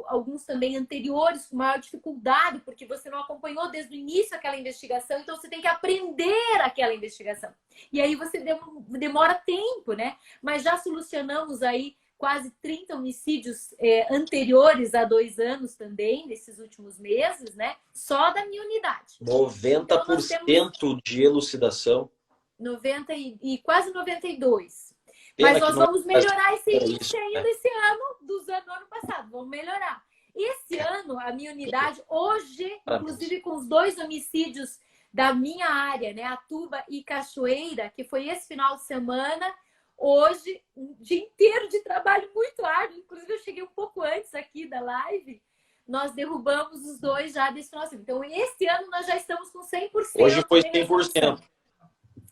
Alguns também anteriores com maior dificuldade, porque você não acompanhou desde o início aquela investigação, então você tem que aprender aquela investigação. E aí você demora tempo, né? Mas já solucionamos aí quase 30 homicídios anteriores a 2 anos também, nesses últimos meses, né? Só da minha unidade. 90% então, nós temos de elucidação. 90 e quase 92%. Pena Mas nós que não vamos melhorar esse é índice isso, ainda né? esse ano, do ano passado. Vamos melhorar. Esse ano, a minha unidade, hoje, inclusive com os 2 homicídios da minha área, né? Atuba e Cachoeira, que foi esse final de semana, hoje, um dia inteiro de trabalho muito árduo. Inclusive, eu cheguei um pouco antes aqui da live. Nós derrubamos os 2 já desse final de semana. Então, esse ano, nós já estamos com 100% Hoje foi de 100%. resolução.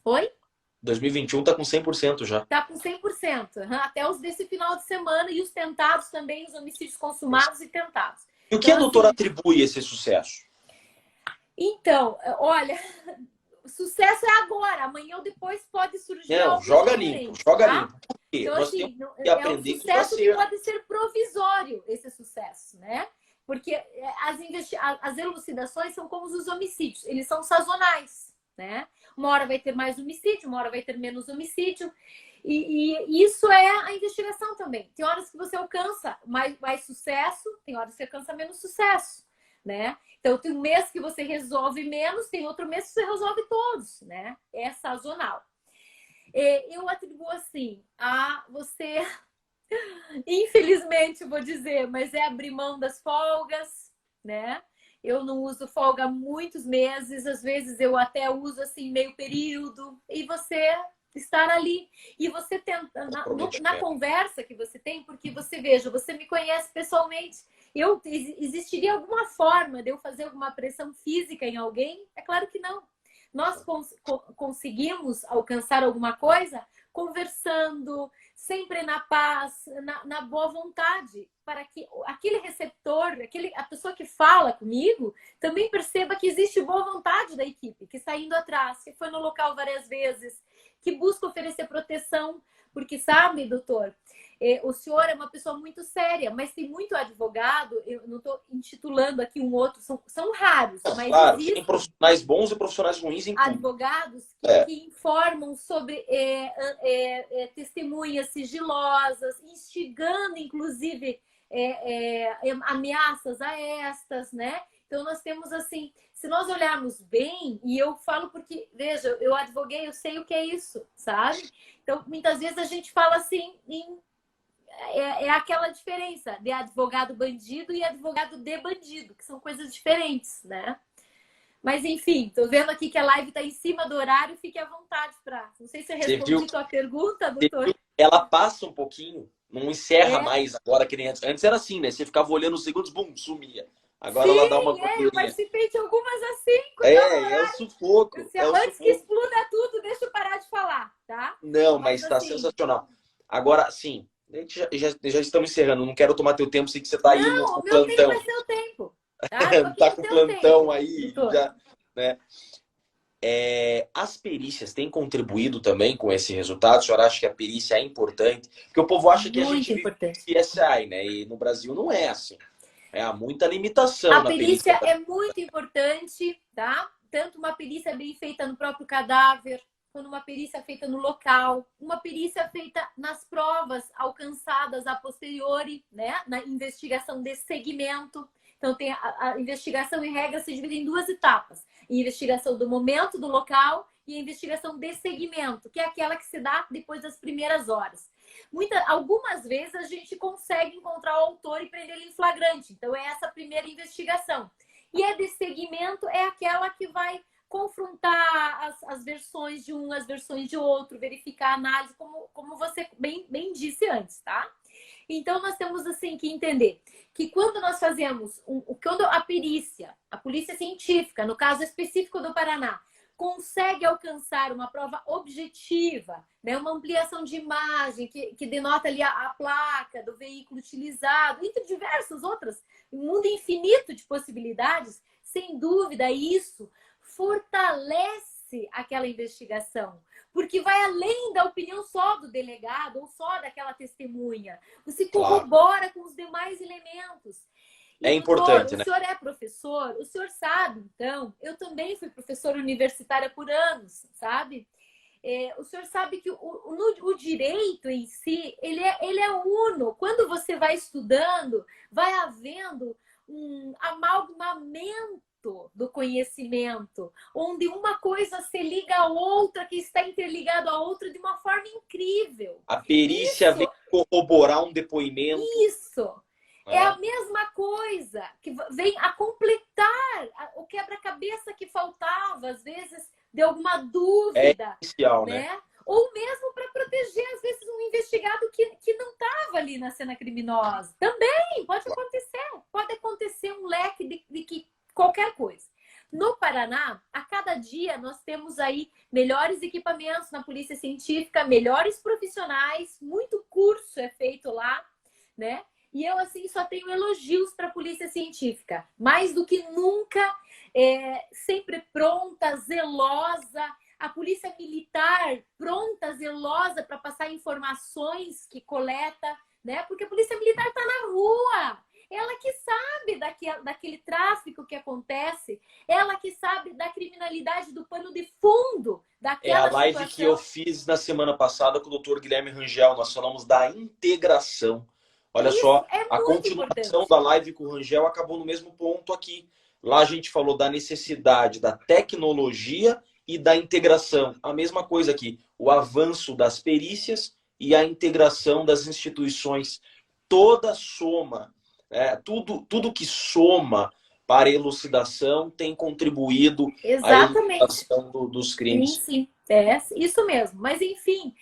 Oi? 2021 está com 100% já. Está com 100%. Até os desse final de semana e os tentados também, os homicídios consumados e tentados. E o que então, a doutora assim, atribui esse sucesso? Então, olha, o sucesso é agora. Amanhã ou depois pode surgir Não, algo joga diferente, limpo, joga tá? limpo. Por quê? Então, Nós assim, temos que é um aprender com os sucesso que acertos. pode ser provisório, esse sucesso, né? Porque as elucidações são como os homicídios, eles são sazonais, né? Uma hora vai ter mais homicídio, uma hora vai ter menos homicídio. E isso é a investigação também. Tem horas que você alcança mais sucesso, tem horas que você alcança menos sucesso, né? Então, tem um mês que você resolve menos, tem outro mês que você resolve todos, né? É sazonal. Eu atribuo assim a você, infelizmente, vou dizer, mas é abrir mão das folgas, né? Eu não uso folga há muitos meses, às vezes eu até uso assim meio período, e você estar ali. E você tenta, na conversa que você tem, porque você, veja, você me conhece pessoalmente, existiria alguma forma de eu fazer alguma pressão física em alguém? É claro que não. Nós conseguimos alcançar alguma coisa conversando, sempre na paz, na boa vontade, para que aquele receptor, a pessoa que fala comigo, também perceba que existe boa vontade da equipe, que está indo atrás, que foi no local várias vezes, que busca oferecer proteção, porque sabe, doutor, o senhor é uma pessoa muito séria, mas tem muito advogado, eu não estou intitulando aqui um outro, são raros, mas claro, existem tem profissionais bons e profissionais ruins em tudo. Advogados que informam sobre testemunhas sigilosas, instigando, inclusive ameaças a estas, né? Então nós temos assim, se nós olharmos bem, e eu falo porque, veja, eu advoguei, eu sei o que é isso, sabe? Então muitas vezes a gente fala assim, é aquela diferença de advogado bandido e advogado de bandido, que são coisas diferentes, né? Mas enfim, tô vendo aqui que a live tá em cima do horário, fique à vontade para. Não sei se eu respondi tua pergunta, doutor. Ela passa um pouquinho, não encerra mais agora que nem antes. Antes era assim, né? Você ficava olhando os segundos, bum, sumia. Agora ela dá uma eu participei de algumas assim. É o sufoco. Antes que exploda tudo, deixa eu parar de falar, tá? Não, mas tá sensacional. Agora, sim, já estamos encerrando. Não quero tomar teu tempo, sei que você tá aí no plantão. Não, o meu tempo é seu tempo. Tá com plantão aí, já, né? As perícias têm contribuído também com esse resultado? A senhora acha que a perícia é importante? Porque o povo acha que a gente vive CSI, né? E no Brasil não é assim. Há muita limitação na perícia. A perícia é muito importante, tá? Tanto uma perícia bem feita no próprio cadáver, quanto uma perícia feita no local, uma perícia feita nas provas alcançadas a posteriori, né? Na investigação desse segmento. Então, tem a investigação, em regra, se divide em 2 etapas. A investigação do momento, do local, e a investigação de segmento, que é aquela que se dá depois das primeiras horas. Algumas vezes a gente consegue encontrar o autor e prender ele em flagrante. Então, é essa primeira investigação. E a de segmento é aquela que vai confrontar as versões de um, as versões de outro, verificar a análise, como você bem disse antes, tá? Então, nós temos assim que entender que quando nós fazemos, quando a perícia, a polícia científica, no caso específico do Paraná, consegue alcançar uma prova objetiva, né, uma ampliação de imagem que denota ali a placa do veículo utilizado, entre diversas outras, um mundo infinito de possibilidades, sem dúvida isso fortalece aquela investigação. Porque vai além da opinião só do delegado ou só daquela testemunha. Você corrobora com os demais elementos. É importante, né? O senhor é professor, o senhor sabe, então, eu também fui professora universitária por anos, sabe? o senhor sabe que o direito em si, ele é uno. Quando você vai estudando, vai havendo um amalgamamento do conhecimento, onde uma coisa se liga à outra, que está interligado à outra de uma forma incrível. A perícia vem corroborar um depoimento. Isso! É a mesma coisa, que vem a completar o quebra-cabeça que faltava, às vezes, de alguma dúvida. É essencial, né? Ou mesmo para proteger, às vezes, um investigado que não estava ali na cena criminosa. Também pode acontecer. Pode acontecer um leque de qualquer coisa. No Paraná, a cada dia nós temos aí melhores equipamentos na polícia científica, melhores profissionais, muito curso é feito lá, né? E eu, assim, só tenho elogios para a polícia científica. Mais do que nunca, sempre pronta, zelosa. A polícia militar pronta, zelosa para passar informações que coleta, né? Porque a polícia militar está na rua. Ela que sabe daquele tráfico que acontece. Ela que sabe da criminalidade, do pano de fundo daquela situação. É a live situação. que eu fiz na semana passada com o Dr. Guilherme Rangel. Nós falamos da integração. Olha só, a continuação da live com o Rangel acabou no mesmo ponto aqui. Lá a gente falou da necessidade da tecnologia e da integração. A mesma coisa aqui, o avanço das perícias e a integração das instituições. Toda soma, tudo que soma para a elucidação tem contribuído à elucidação dos crimes. Sim, sim. É isso mesmo. Mas, enfim,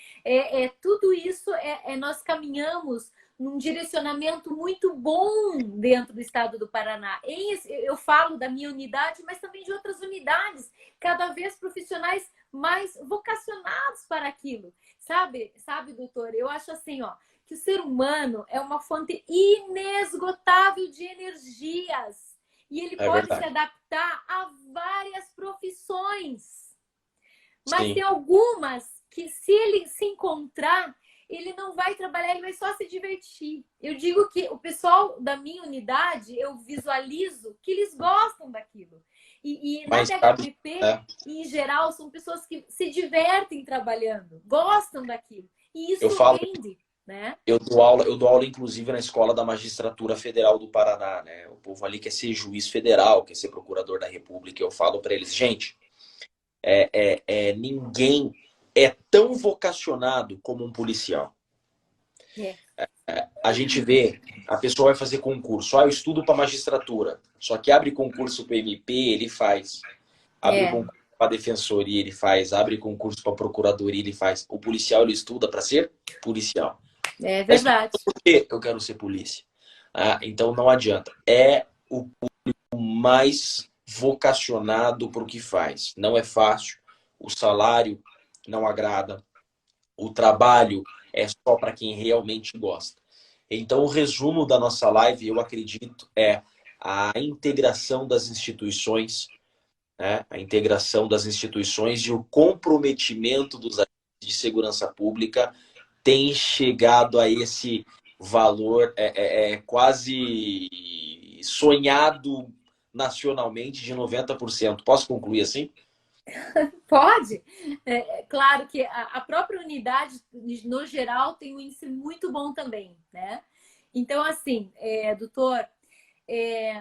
tudo isso nós caminhamos num direcionamento muito bom dentro do estado do Paraná. Eu falo da minha unidade, mas também de outras unidades, cada vez profissionais mais vocacionados para aquilo. Sabe, doutor? Eu acho assim, que o ser humano é uma fonte inesgotável de energias e ele pode se adaptar a várias profissões. Mas tem algumas que, se ele se encontrar, ele não vai trabalhar, ele vai só se divertir. Eu digo que o pessoal da minha unidade, eu visualizo que eles gostam daquilo. E na DHPP, em geral, são pessoas que se divertem trabalhando, gostam daquilo. E isso rende, né? Eu dou aula, inclusive, na Escola da Magistratura Federal do Paraná, né? O povo ali quer ser juiz federal, quer ser procurador da República. Eu falo para eles, gente, ninguém é tão vocacionado como um policial. A gente vê, a pessoa vai fazer concurso. Eu estudo para magistratura. Só que abre concurso para MP, ele faz. Abre concurso para defensoria, ele faz. Abre concurso para procuradoria, ele faz. O policial, ele estuda para ser policial. É verdade. Mas por que eu quero ser polícia? Então não adianta. É o público mais vocacionado para o que faz. Não é fácil. O salário não agrada. O trabalho é só para quem realmente gosta. Então, o resumo da nossa live, eu acredito, é a integração das instituições, né? A integração das instituições e o comprometimento dos agentes de segurança pública tem chegado a esse valor quase sonhado nacionalmente de 90%. Posso concluir assim? Pode. Claro que a própria unidade, no geral, tem um índice muito bom também, né? Então, assim, doutor,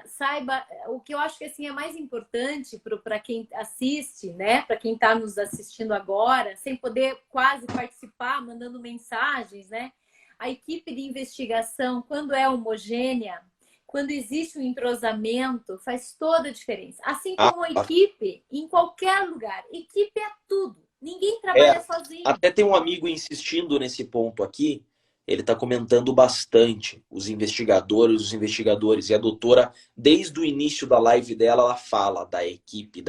saiba, o que eu acho que assim, é mais importante para quem assiste, né? Para quem está nos assistindo agora, sem poder quase participar, mandando mensagens, né? A equipe de investigação, quando é homogênea, quando existe um entrosamento, faz toda a diferença. Assim como a equipe, em qualquer lugar. Equipe é tudo. Ninguém trabalha sozinho. Até tem um amigo insistindo nesse ponto aqui. Ele está comentando bastante os investigadores. E a doutora, desde o início da live dela, ela fala da equipe.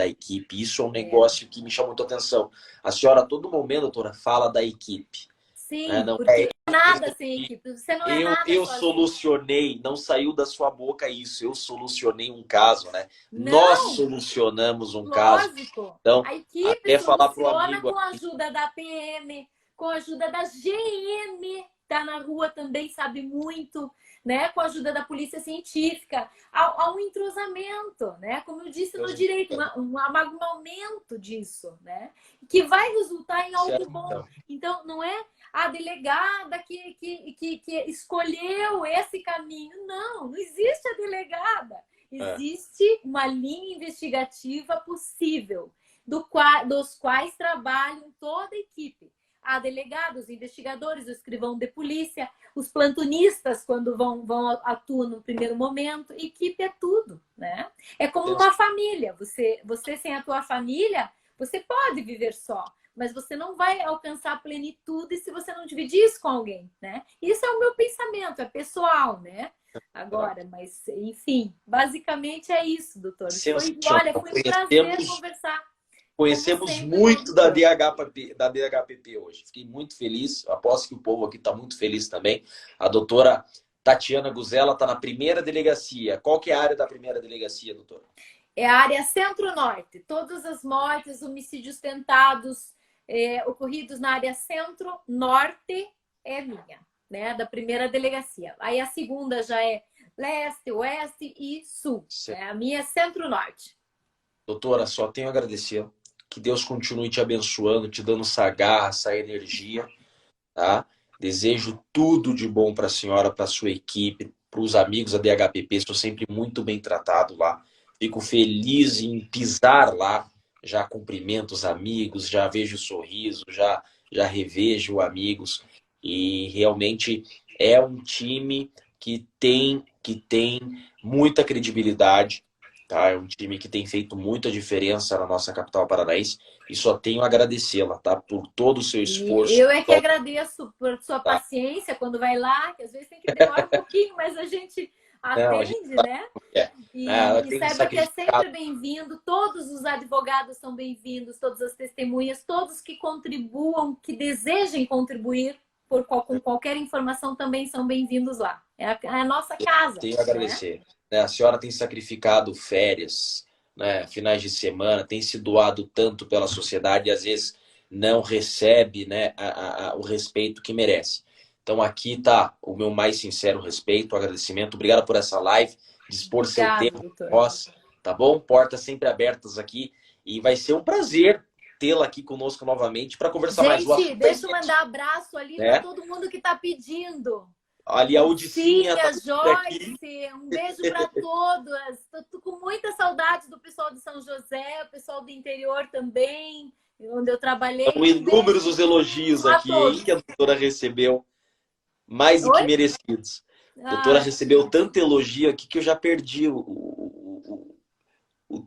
Isso é um negócio que me chama muita atenção. A senhora, a todo momento, doutora, fala da equipe. Sim, porque não é nada sem equipe. Você não é nada eu sozinho. solucionei, não saiu da sua boca isso. Eu solucionei um caso, né? Não, nós solucionamos um caso. Então, a equipe até falar pro soluciona amigo com a ajuda da PM, com a ajuda da GM. está na rua também sabe muito, né? Com a ajuda da polícia científica. Há um entrosamento, né? Como eu disse no direito, um amalgamamento disso, né? Que vai resultar em algo bom. Então, não é a delegada que escolheu esse caminho. Não existe a delegada. Existe uma linha investigativa possível, dos quais trabalham toda a equipe. Há delegados, os investigadores, o escrivão de polícia, os plantonistas, quando atuam no primeiro momento. Equipe é tudo, né? É como uma família. Você sem a tua família, você pode viver só, mas você não vai alcançar a plenitude se você não dividir isso com alguém, né? Isso é o meu pensamento, é pessoal, né? Agora, mas enfim, basicamente é isso, doutor. Foi um prazer conversar. Conhecemos muito da DHPP hoje. Fiquei muito feliz. Aposto que o povo aqui está muito feliz também. A doutora Tatiana Guzella está na primeira delegacia. Qual que é a área da primeira delegacia, doutora? É a área Centro-Norte. Todas as mortes, homicídios tentados ocorridos na área Centro-Norte é minha, né? Da primeira delegacia. Aí a segunda já é Leste, Oeste e Sul. A minha é Centro-Norte. Doutora, só tenho a agradecer. Que Deus continue te abençoando, te dando essa garra, essa energia, tá? Desejo tudo de bom para a senhora, para a sua equipe, para os amigos da DHPP. Sou sempre muito bem tratado lá. Fico feliz em pisar lá. Já cumprimento os amigos, já vejo sorriso, já revejo amigos. E realmente é um time que tem muita credibilidade. Tá? É um time que tem feito muita diferença na nossa capital paranaense e só tenho a agradecê-la, tá? Por todo o seu esforço. Eu é que agradeço por sua paciência quando vai lá, que às vezes tem que demorar um pouquinho, mas a gente atende, né? E saiba que é sempre bem-vindo, todos os advogados são bem-vindos, todas as testemunhas, todos que contribuam, que desejem contribuir com qualquer informação também são bem-vindos lá. É a nossa casa. Tenho a agradecer. A senhora tem sacrificado férias, né, finais de semana, tem se doado tanto pela sociedade e às vezes não recebe, né, o respeito que merece. Então aqui está o meu mais sincero respeito, agradecimento. Obrigado por essa live, dispor seu tempo para nós, tá bom? Portas sempre abertas aqui e vai ser um prazer tê-la aqui conosco novamente para conversar mais. Gente, deixa eu mandar abraço ali para todo mundo que está pedindo. Ali a Udicinha tá Joyce, um beijo para todos. Estou com muita saudade do pessoal de São José, o pessoal do interior também, onde eu trabalhei. São inúmeros os elogios aqui, hein, que a doutora recebeu, mais do que merecidos. A doutora recebeu tanto elogio aqui que eu já perdi o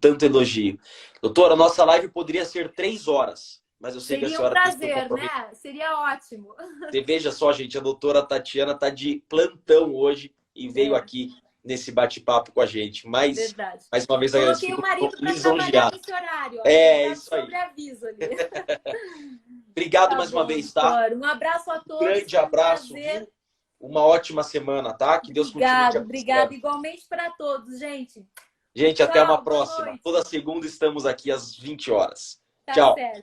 tanto elogio. Doutora, nossa live poderia ser 3 horas. Mas eu sei que a senhora tem um prazer, né? Seria ótimo. Você veja só, gente, a doutora Tatiana está de plantão hoje e veio aqui nesse bate-papo com a gente. Mas, mais uma vez, agradeço. Coloquei o marido para trabalhar nesse horário. Isso aí. Sobre aviso ali. Obrigado mais uma vez, tá? Um abraço a todos. Grande abraço. Uma ótima semana, tá? Que Deus continue te abençoando. Obrigado. Igualmente para todos, gente. Gente, até uma próxima. Toda segunda estamos aqui às 20 horas. Tá Tchau. Certo.